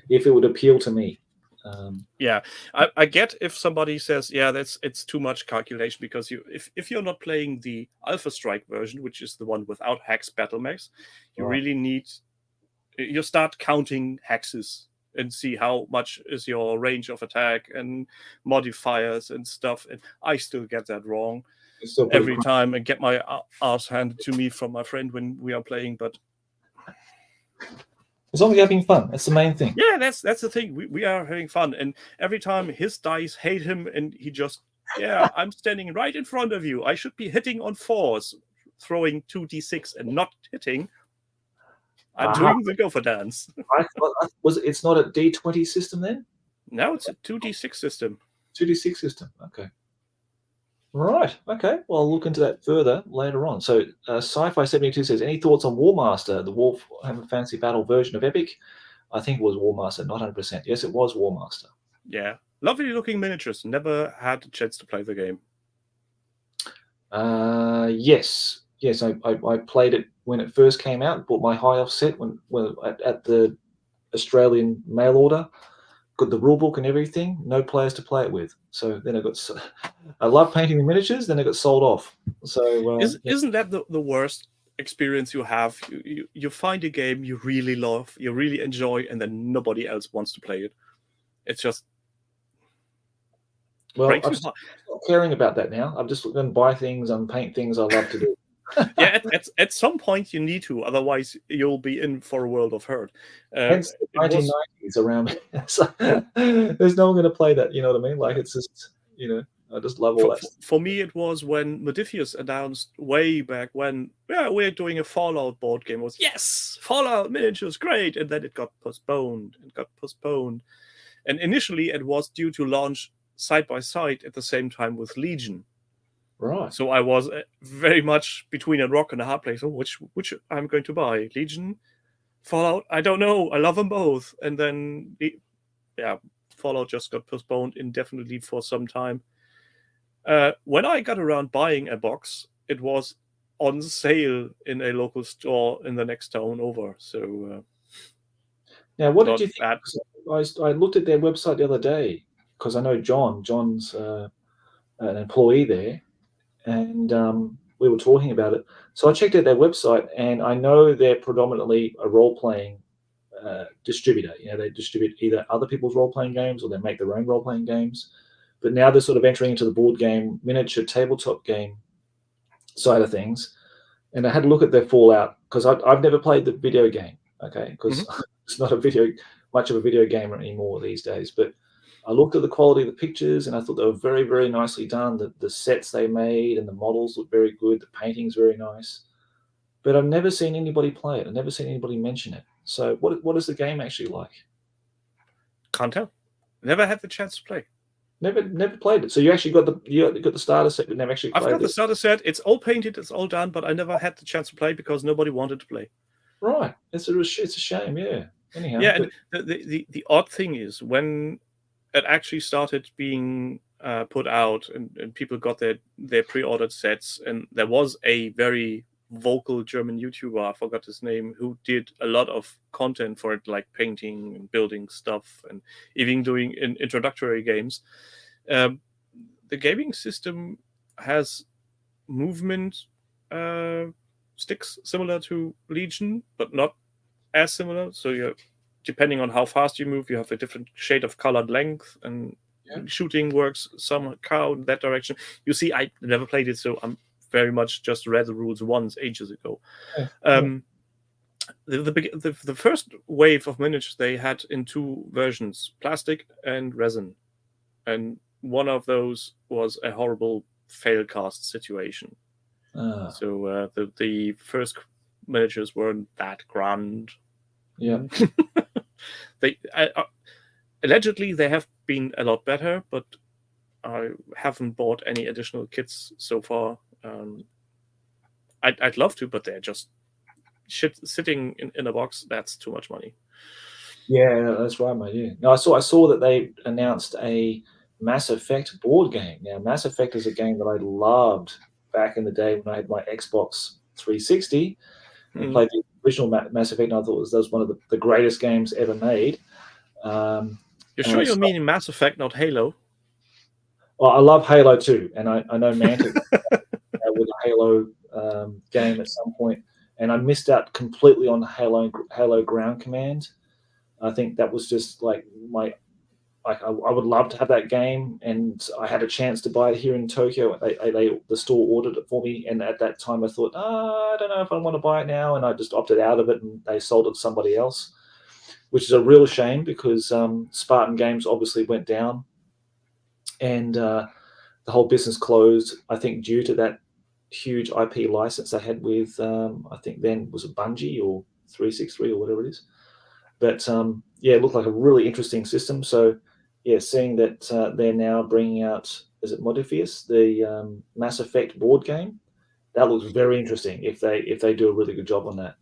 if it would appeal to me. I get if somebody says, it's too much calculation, because if you're not playing the Alpha Strike version, which is the one without hex battle mechs, you really need, you start counting hexes and see how much is your range of attack and modifiers and stuff. And I still get that wrong every time and get my ass handed to me from my friend when we are playing. But as long as you're having fun, that's the main thing. Yeah, that's the thing. We are having fun, and every time his dice hate him, and he just, I'm standing right in front of you. I should be hitting on 4s, throwing 2d6 and not hitting. I'm doing the gopher dance. It's not a D20 system then? No, it's a 2d6 system. 2d6 system. Okay. Right. Okay. Well, I'll look into that further later on. So, Sci-Fi 72 says, any thoughts on Warmaster, the Warhammer Fantasy Battle version of Epic? I think it was Warmaster, not 100%. Yes, it was Warmaster. Yeah. Lovely looking miniatures. Never had a chance to play the game. Yes. yes, I played it when it first came out. Bought my high offset when at the Australian mail order. Got the rule book and everything. No players to play it with. So then I love painting the miniatures. Then it got sold off. So Isn't that the worst experience you have? You find a game you really love, you really enjoy, and then nobody else wants to play it. It's just well, breaks I'm my heart. not caring about that now. I'm just going to buy things and paint things I love to do. Yeah, at some point you need to, otherwise you'll be in for a world of hurt. Hence the It was 1990s around. So, there's no one going to play that. You know what I mean? Like it's just I just love all that stuff. for me, it was when Modifius announced way back when, yeah, we're doing a Fallout board game. It was, yes, Fallout miniatures, great. And then it got postponed and got postponed. And initially it was due to launch side by side at the same time with Legion. Right. So I was very much between a rock and a hard place. So which I'm going to buy? Legion? Fallout? I don't know. I love them both. And then, yeah, Fallout just got postponed indefinitely for some time. When I got around buying a box, it was on sale in a local store in the next town over. So now, what did you think? I looked at their website the other day because I know John's an employee there, and we were talking about it. So I checked out their website, and I know they're predominantly a role-playing distributor. They distribute either other people's role-playing games or they make their own role-playing games. But now they're sort of entering into the board game, miniature tabletop game side of things. And I had a look at their Fallout because I've never played the video game, okay? Because it's not much of a video game anymore these days. But I looked at the quality of the pictures and I thought they were very, very nicely done. The sets they made and the models look very good. The painting's very nice. But I've never seen anybody play it. I've never seen anybody mention it. So what is the game actually like? Can't tell. Never had the chance to play. Never played it. So you actually got the starter set, but never actually played it. I've got the starter set. It's all painted. It's all done, but I never had the chance to play because nobody wanted to play. Right. It's a shame. Yeah. Anyhow. Yeah, and the odd thing is when it actually started being put out and people got their pre-ordered sets, and there was a very vocal German YouTuber, I forgot his name, who did a lot of content for it, like painting and building stuff and even doing introductory games. The gaming system has movement sticks similar to Legion, but not as similar. So you're depending on how fast you move, you have a different shade of colored length, and shooting works somehow in that direction. You see, I never played it, so I'm very much just read the rules once ages ago. The first wave of miniatures they had in two versions, plastic and resin, and one of those was a horrible fail cast situation. So the first miniatures weren't that grand. Yeah. They allegedly they have been a lot better, but I haven't bought any additional kits so far. I'd love to, but they're just sitting in a box. That's too much money. Yeah, that's right, mate. Yeah. No, I saw that they announced a Mass Effect board game. Now, Mass Effect is a game that I loved back in the day when I had my Xbox 360 and played the original Mass Effect, and I thought that was one of the greatest games ever made. You're sure you're meaning Mass Effect, not Halo? Well, I love Halo too, and I know Mantic with a Halo game at some point, and I missed out completely on Halo Ground Command. I think that was just like I would love to have that game, and I had a chance to buy it here in Tokyo. The store ordered it for me, and at that time I thought, I don't know if I want to buy it now, and I just opted out of it, and they sold it to somebody else, which is a real shame because Spartan Games obviously went down, and the whole business closed. I think due to that huge IP license they had with I think then was it Bungie or 363 or whatever it is. But it looked like a really interesting system. So seeing that they're now bringing out, is it Modifius, the Mass Effect board game, that looks very interesting if they do a really good job on that.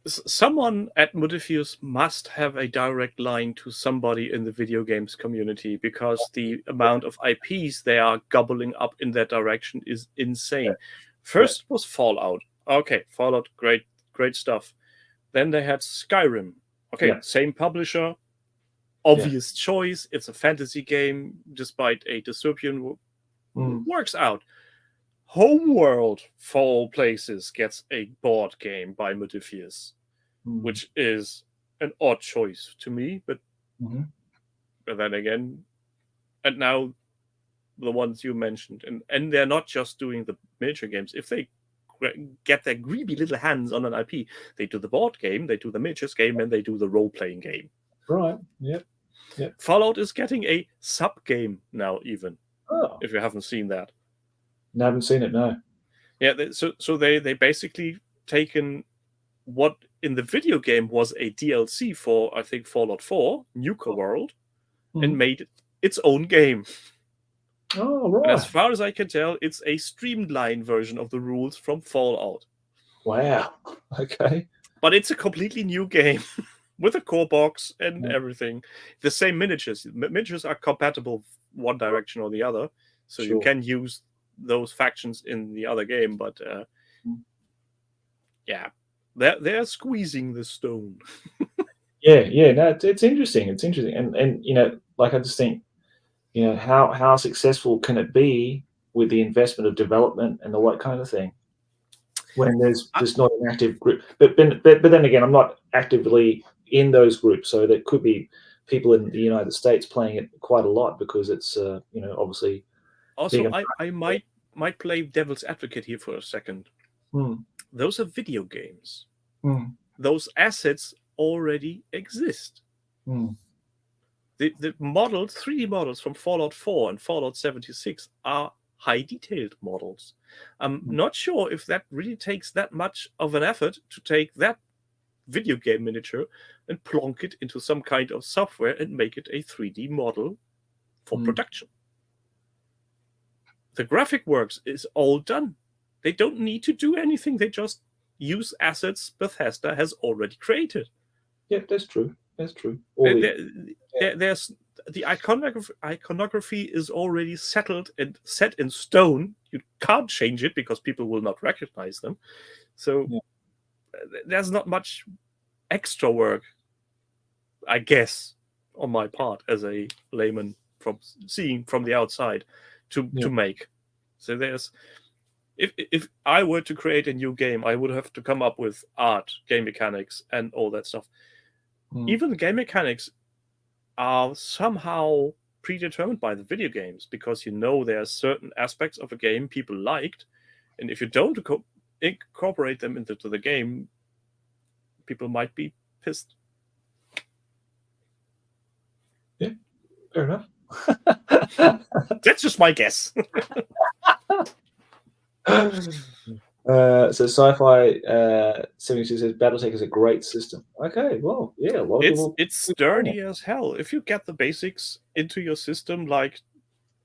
Someone at Modifius must have a direct line to somebody in the video games community, because the amount of IPs they are gobbling up in that direction is insane. First was Fallout. Okay, Fallout, great stuff. Then they had Skyrim. Okay, Yeah. same publisher, obvious choice. It's a fantasy game, despite a dystopian. Works out. Homeworld, for all places, gets a board game by Modiphius, which is an odd choice to me, but then again, and now the ones you mentioned, and they're not just doing the miniature games. If they get their greedy little hands on an IP, they do the board game, they do the miniatures game, and they do the role-playing game. Right. Yep. Fallout is getting a sub-game now, even. Oh. If you haven't seen that. No, I haven't seen it, no. Yeah, so they basically taken what in the video game was a DLC for, I think, Fallout 4, Nuka World, and made its own game. Oh, right. And as far as I can tell, it's a streamlined version of the rules from Fallout. Wow. Okay. But it's a completely new game with a core box and everything. The same miniatures. Miniatures are compatible one direction or the other, so you can use those factions in the other game. But yeah, they're squeezing the stone. Yeah. No, it's interesting. It's interesting, and like I just think, how successful can it be with the investment of development and all that kind of thing when there's not an active group. But then again, I'm not actively in those groups, so there could be people in the United States playing it quite a lot because it's obviously. Also, I might play devil's advocate here for a second. Those are video games. Those assets already exist. The models, 3D models from Fallout 4 and Fallout 76 are high detailed models. I'm not sure if that really takes that much of an effort to take that video game miniature and plonk it into some kind of software and make it a 3D model for production. The graphic works is all done. They don't need to do anything. They just use assets Bethesda has already created. Yeah, that's true. That's true. There's the iconography is already settled and set in stone. You can't change it because people will not recognize them. So there's not much extra work, I guess, on my part as a layman from seeing from the outside to make. So there's if I were to create a new game, I would have to come up with art, game mechanics, and all that stuff. Even the game mechanics are somehow predetermined by the video games because there are certain aspects of a game people liked, and if you don't incorporate them into the game, people might be pissed. Yeah, fair enough. That's just my guess. So Sci-Fi 72 says BattleTech is a great system. Okay, well, yeah, a lot of people. It's sturdy as hell. If you get the basics into your system, like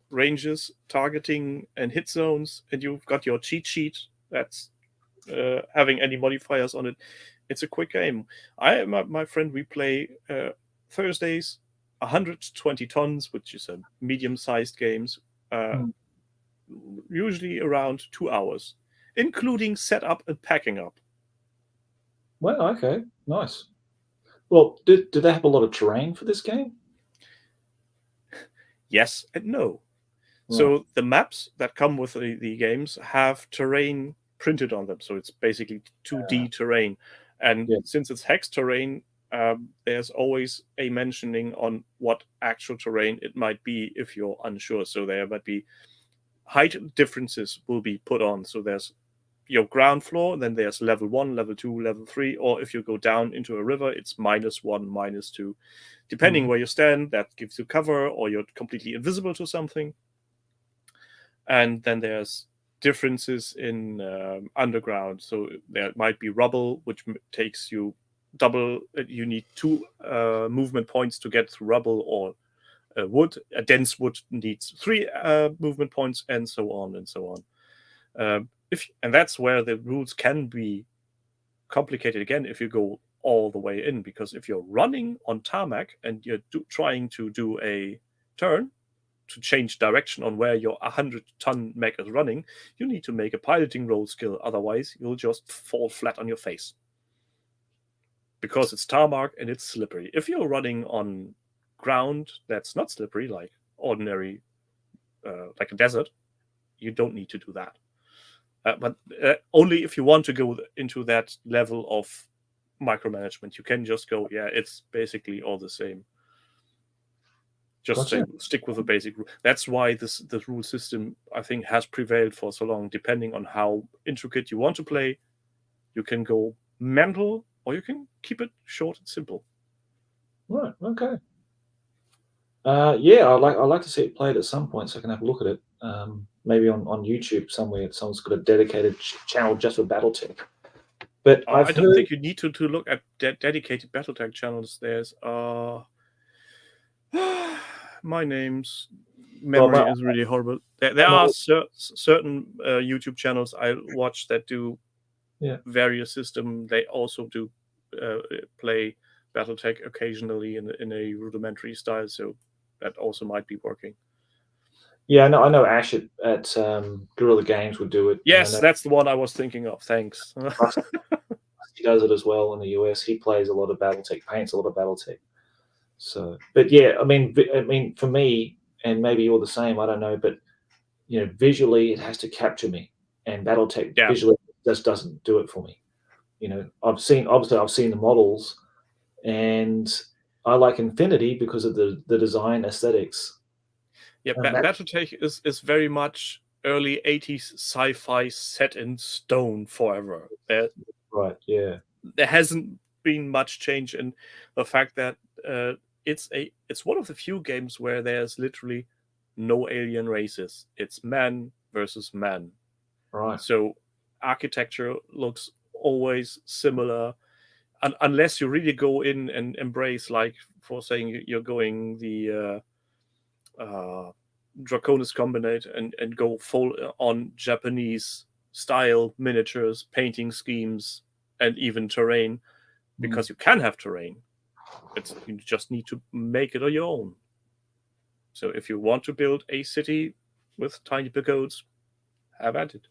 ranges, targeting, and hit zones, and you've got your cheat sheet that's having any modifiers on it, it's a quick game. My friend, we play Thursdays, 120 tons, which is a medium-sized games, usually around 2 hours, including setup and packing up. Well, okay, nice. Well, did they have a lot of terrain for this game? Yes and no. Right. So the maps that come with the games have terrain printed on them. So it's basically 2D terrain. And since it's hex terrain, there's always a mentioning on what actual terrain it might be if you're unsure. So there might be height differences will be put on. So there's your ground floor, then there's level 1, level 2, level 3, or if you go down into a river, it's -1, -2. Depending where you stand, that gives you cover, or you're completely invisible to something. And then there's differences in underground. So there might be rubble, which takes you double. You need 2 movement points to get through rubble, or wood. A dense wood needs 3 movement points, and so on and so on. And that's where the rules can be complicated again if you go all the way in, because if you're running on tarmac and you're trying to do a turn to change direction on where your 100-ton mech is running, you need to make a piloting roll skill. Otherwise, you'll just fall flat on your face. Because it's tarmac and it's slippery. If you're running on ground that's not slippery, like ordinary, like a desert, you don't need to do that. But only if you want to go into that level of micromanagement, you can just go, yeah, it's basically all the same. Just stick with the basic rule. That's why the rule system, I think, has prevailed for so long. Depending on how intricate you want to play, you can go mental, or you can keep it short and simple. Right. Okay. Yeah, I'd like to see it played at some point, so I can have a look at it. Maybe on YouTube somewhere. Someone's got a dedicated channel just for BattleTech. But I don't think you need to look at dedicated BattleTech channels. There's my name's memory is really horrible. There are certain YouTube channels I watch that do various system. They also do play BattleTech occasionally in a rudimentary style, so that also might be working. Yeah, I know Ash at Guerrilla Games would do it. Yes, that's the one I was thinking of. Thanks. He does it as well in the US. He plays a lot of BattleTech, paints a lot of BattleTech. So, but yeah, I mean, for me, and maybe you're the same, I don't know, but visually it has to capture me, and BattleTech visually just doesn't do it for me. I've seen the models, and I like Infinity because of the design aesthetics. Yeah, BattleTech is very much early 80s sci-fi set in stone forever. Right, yeah. There hasn't been much change in the fact that it's one of the few games where there's literally no alien races. It's man versus man. Right. So architecture looks always similar, unless you really go in and embrace, like for saying you're going the Draconis Combinate and go full on Japanese style miniatures, painting schemes, and even terrain, because you can have terrain. You just need to make it on your own. So if you want to build a city with tiny pagodas, have at it.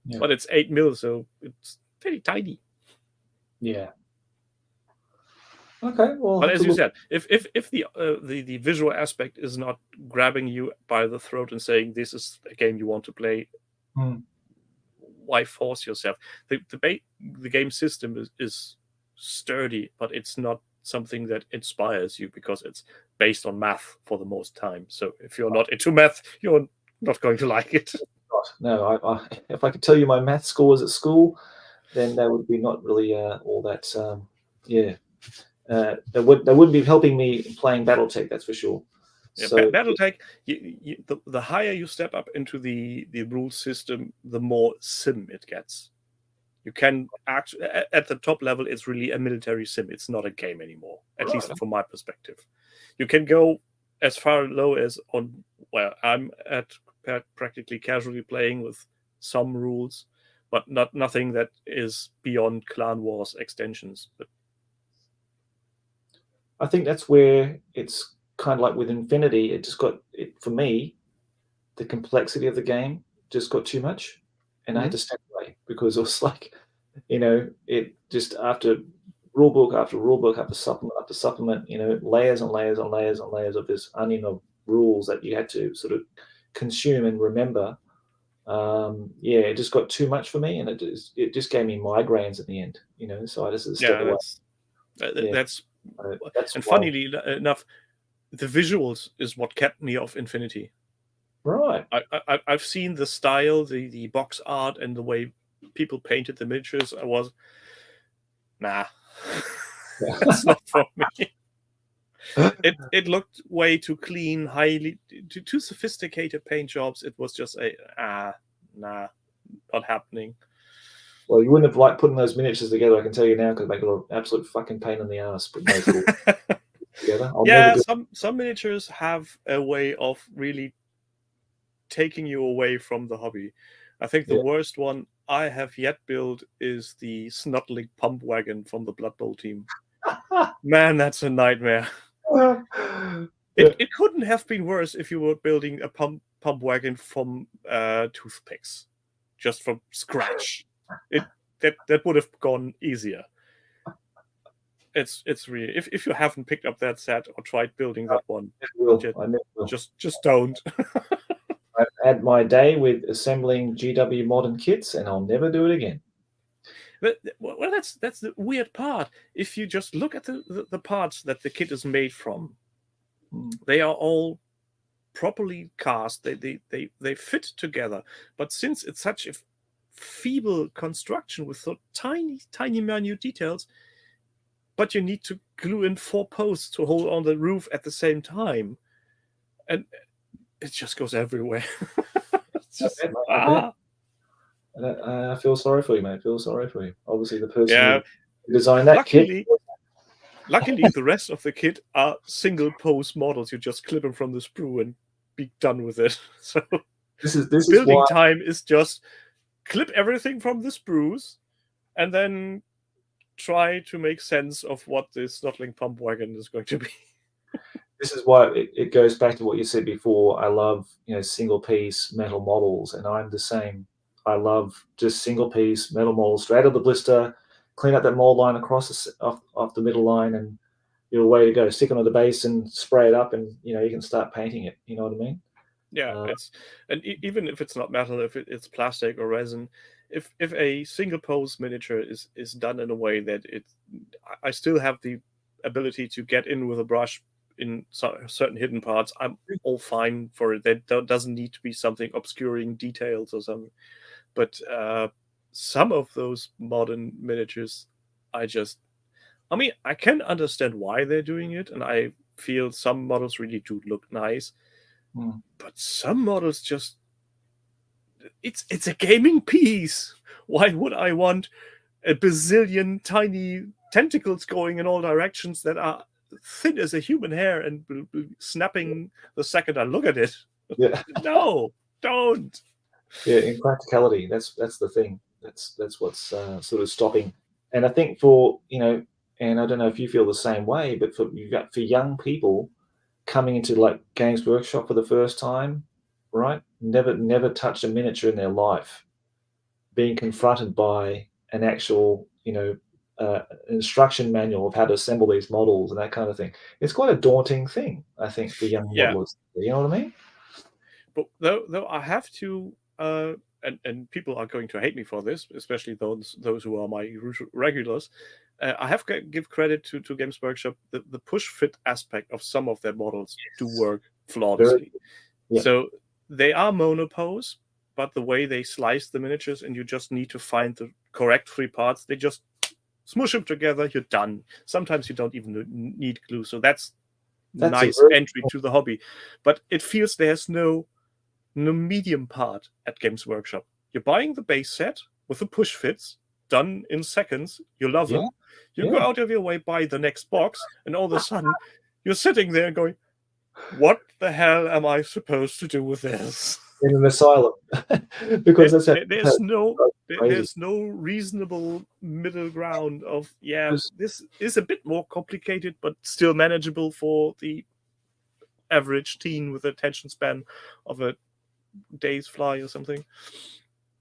Yeah. But it's 8 mil, so it's very tiny. Yeah. Okay. Well, but as you said, if the visual aspect is not grabbing you by the throat and saying this is a game you want to play, why force yourself? The game system is sturdy, but it's not something that inspires you because it's based on math for the most time. So if you're not into math, you're not going to like it. No, if I could tell you my math scores at school, then that would be not really all that. That wouldn't be helping me playing BattleTech, that's for sure. Yeah, so, BattleTech, the higher you step up into the rule system, the more sim it gets. You can actually, at the top level, it's really a military sim. It's not a game anymore, at least from my perspective. You can go as far low as I'm at practically casually playing with some rules, but nothing that is beyond Clan Wars extensions. But I think that's where it's kind of like with Infinity. It just got for me, the complexity of the game just got too much, and I had to step away because it was like, it just after rulebook after rulebook after supplement, layers and layers and layers and layers of this onion of rules that you had to sort of consume and remember. It just got too much for me, and it just gave me migraines at the end. So I just stepped away. That's and funnily enough, the visuals is what kept me off Infinity. Right. I've seen the style, the box art, and the way people painted the miniatures. I was, that's not for me. It looked way too clean, too sophisticated paint jobs. It was just not happening. Well, you wouldn't have liked putting those miniatures together, I can tell you now, because they got an absolute fucking pain in the ass putting those together. Some miniatures have a way of really taking you away from the hobby. I think the worst one I have yet built is the Snuttling pump wagon from the Blood Bowl team. Man, that's a nightmare. It couldn't have been worse if you were building a pump wagon from toothpicks, just from scratch. That would have gone easier. It's really, if you haven't picked up that set or tried building that one, I never will. just don't. I've had my day with assembling GW modern kits, and I'll never do it again. Well, that's the weird part. If you just look at the parts that the kit is made from, they are all properly cast. They fit together. But since it's such a feeble construction with so tiny minute details, but you need to glue in 4 posts to hold on the roof at the same time, and it just goes everywhere. Just, I feel sorry for you, mate. I feel sorry for you. Obviously, the person who designed that kit. kit. Luckily, the rest of the kit are single post models. You just clip them from the sprue and be done with it. So this is building why time is just clip everything from the sprues and then try to make sense of what this Snottling pump wagon is going to be. This is why it goes back to what you said before. I love, single piece metal models, and I'm the same. I love just single piece metal models straight out of the blister, clean up that mold line across off the middle line, and you're way to go. Stick it on the base and spray it up, and you can start painting it. You know what I mean? Yeah, even if it's not metal, if it's plastic or resin, if a single pose miniature is done in a way that I still have the ability to get in with a brush in certain hidden parts, I'm all fine for it. That doesn't need to be something obscuring details or something. But some of those modern miniatures, I can understand why they're doing it, and I feel some models really do look nice. But some models just, it's a gaming piece. Why would I want a bazillion tiny tentacles going in all directions that are thin as a human hair and will be snapping the second I look at it? Yeah. No, don't. Yeah, in practicality, that's the thing. That's what's sort of stopping. And I think for and I don't know if you feel the same way, but for young people coming into like Games Workshop for the first time, right? Never touched a miniature in their life, being confronted by an actual instruction manual of how to assemble these models and that kind of thing. It's quite a daunting thing, I think, for young modelers. You know what I mean? But though I have to, and people are going to hate me for this, especially those who are my regulars. I have to give credit to Games Workshop. The push fit aspect of some of their models do work flawlessly. Yeah. So they are monopose, but the way they slice the miniatures, and you just need to find the correct 3 parts. They just smush them together. You're done. Sometimes you don't even need glue. So that's nice entry to the hobby. But it feels there's no medium part at Games Workshop. You're buying the base set with the push fits, done in seconds. You love them. You go out of your way, buy the next box, and all of a sudden you're sitting there going, what the hell am I supposed to do with this? In an asylum. Because there's no reasonable middle ground of, this is a bit more complicated, but still manageable for the average teen with attention span of a day's fly or something.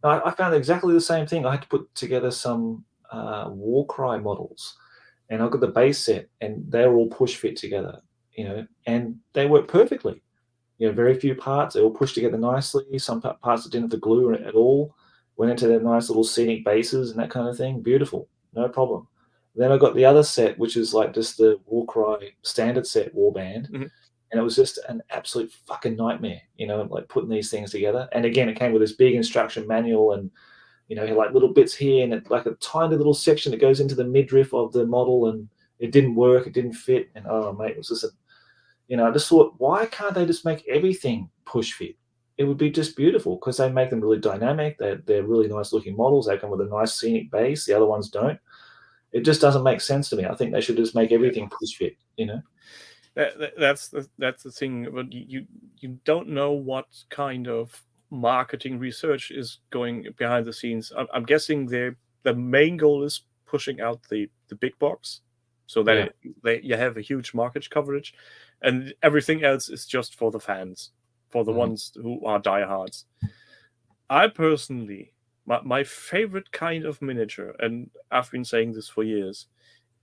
I found exactly the same thing. I had to put together some Warcry models, and I got the base set, and they're all push fit together, and they work perfectly. Very few parts. They all pushed together nicely. Some parts that didn't have the glue at all went into their nice little scenic bases and that kind of thing. Beautiful, no problem. Then I got the other set, which is like just the Warcry standard set warband. Mm-hmm. And it was just an absolute fucking nightmare, like putting these things together. And again, it came with this big instruction manual and, like little bits here and like a tiny little section that goes into the midriff of the model, and it didn't work. It didn't fit. And oh, mate, it was just I just thought, why can't they just make everything push fit? It would be just beautiful, because they make them really dynamic. They're really nice looking models. They come with a nice scenic base. The other ones don't. It just doesn't make sense to me. I think they should just make everything push fit, That's the thing. But you don't know what kind of marketing research is going behind the scenes. I'm guessing the main goal is pushing out the big box, so that you have a huge market coverage, and everything else is just for the fans, for the ones who are diehards. I personally, my favorite kind of miniature, and I've been saying this for years,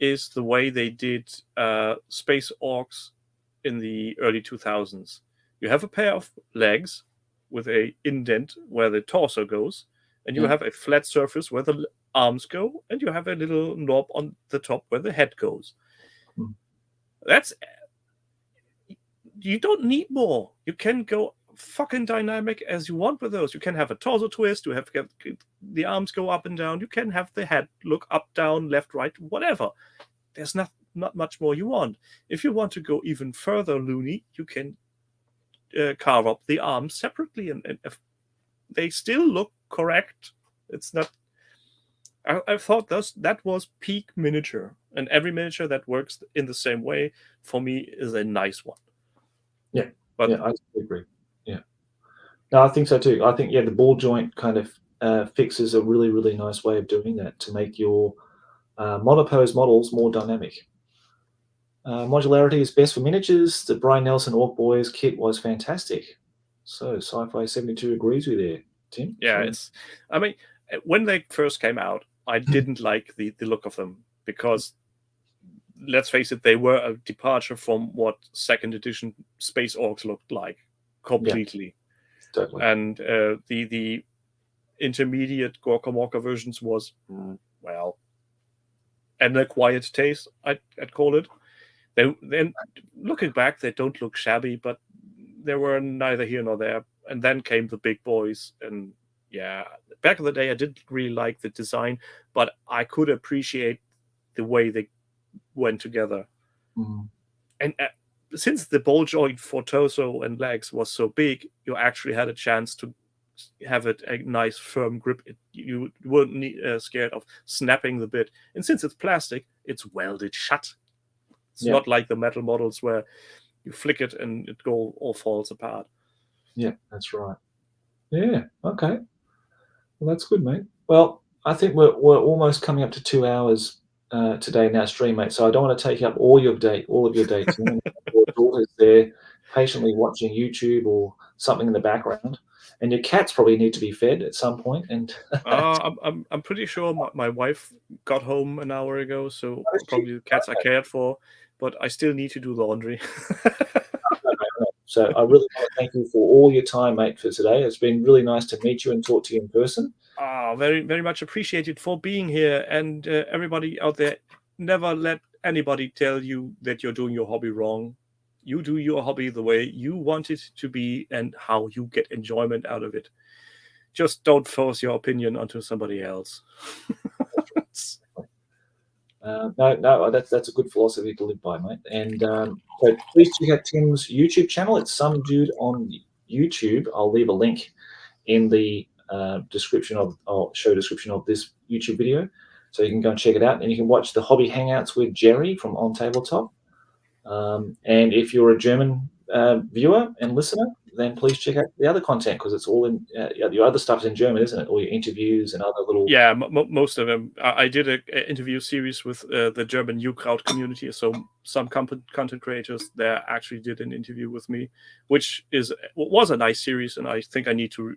is the way they did Space Orcs in the early 2000s. You have a pair of legs with a indent where the torso goes, and you have a flat surface where the arms go, and you have a little knob on the top where the head goes. You don't need more. You can go fucking dynamic as you want with those. You can have a torso twist, you have the arms go up and down, you can have the head look up, down, left, right, whatever. There's not much more you want. If you want to go even further loony, you can carve up the arms separately, and if they still look correct. It's not. I thought that was peak miniature, and every miniature that works in the same way for me is a nice one. Yeah, but I agree. Yeah, no, I think so too. I think the ball joint kind of fixes a really, really nice way of doing that to make your monopose models more dynamic. Modularity is best for miniatures. The Brian Nelson Orc Boys kit was fantastic. So Sci-Fi 72 agrees with you there, Tim. Yeah, I mean, when they first came out, I didn't like the look of them because, let's face it, they were a departure from what second edition Space Orcs looked like completely. Yeah, totally. And the intermediate Gorka Morka versions was, well, an acquired taste, I'd call it. Then looking back, they don't look shabby, but they were neither here nor there. And then came the big boys, and back in the day, I didn't really like the design, but I could appreciate the way they went together. And since the ball joint for torso and legs was so big, you actually had a chance to have it a nice firm grip. You weren't scared of snapping the bit. And since it's plastic, it's welded shut. It's not like the metal models where you flick it and it all falls apart. Yeah, that's right. Yeah, okay. Well, that's good, mate. Well, I think we're almost coming up to 2 hours today in our stream, mate. So I don't want to take up all of your day. Tim. Your daughter's there patiently watching YouTube or something in the background, and your cats probably need to be fed at some point. And I'm pretty sure my wife got home an hour ago, so probably the cats are cared for. But I still need to do the laundry. So I really want to thank you for all your time, mate, for today. It's been really nice to meet you and talk to you in person. Very, very much appreciated for being here. And everybody out there, never let anybody tell you that you're doing your hobby wrong. You do your hobby the way you want it to be and how you get enjoyment out of it. Just don't force your opinion onto somebody else. No, that's a good philosophy to live by, mate. And so please check out Tim's YouTube channel. It's some dude on YouTube. I'll leave a link in the show description of this YouTube video, so you can go and check it out. And you can watch the Hobby Hangouts with Jerry from On Tabletop. And if you're a German viewer and listener, then please check out the other content, because it's all in your other stuff's in German, isn't it? All your interviews and other little. Yeah, most of them. I did an interview series with the German U-Crowd community. So some content creators there actually did an interview with me, which was a nice series, and I think I need to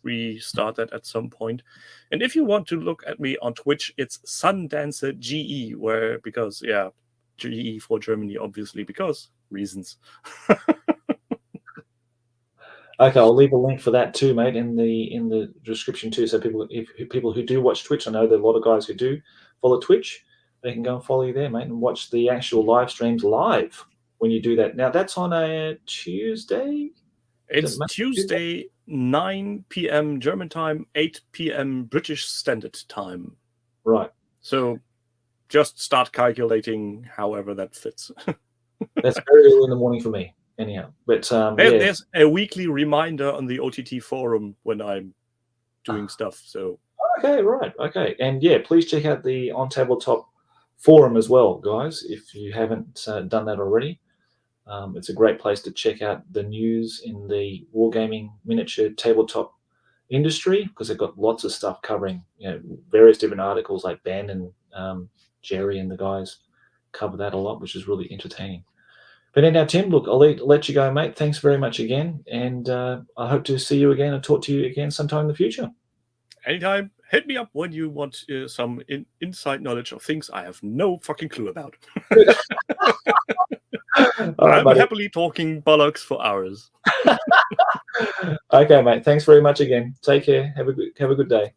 restart that at some point. And if you want to look at me on Twitch, it's Sundancer GE, because GE for Germany, obviously, because reasons. Okay, I'll leave a link for that too, mate, in the description too. So people who do watch Twitch, I know there are a lot of guys who do follow Twitch. They can go and follow you there, mate, and watch the actual live streams live when you do that. Now that's on a Tuesday. It's Tuesday, 9 p.m. German time, 8 p.m. British Standard Time. Right. So just start calculating however that fits. That's very early in the morning for me, anyhow. But there's a weekly reminder on the OTT forum when I'm doing stuff. So okay, right, okay, and please check out the On Tabletop forum as well, guys, if you haven't done that already. It's a great place to check out the news in the wargaming miniature tabletop industry, because they've got lots of stuff covering various different articles like Ben and Jerry and the guys cover that a lot, which is really entertaining. But anyhow, Tim, look, I'll let you go, mate. Thanks very much again, and I hope to see you again and talk to you again sometime in the future. Anytime. Hit me up when you want some inside knowledge of things I have no fucking clue about. I'm happily talking bollocks for hours. Okay, mate. Thanks very much again. Take care. Have a good day.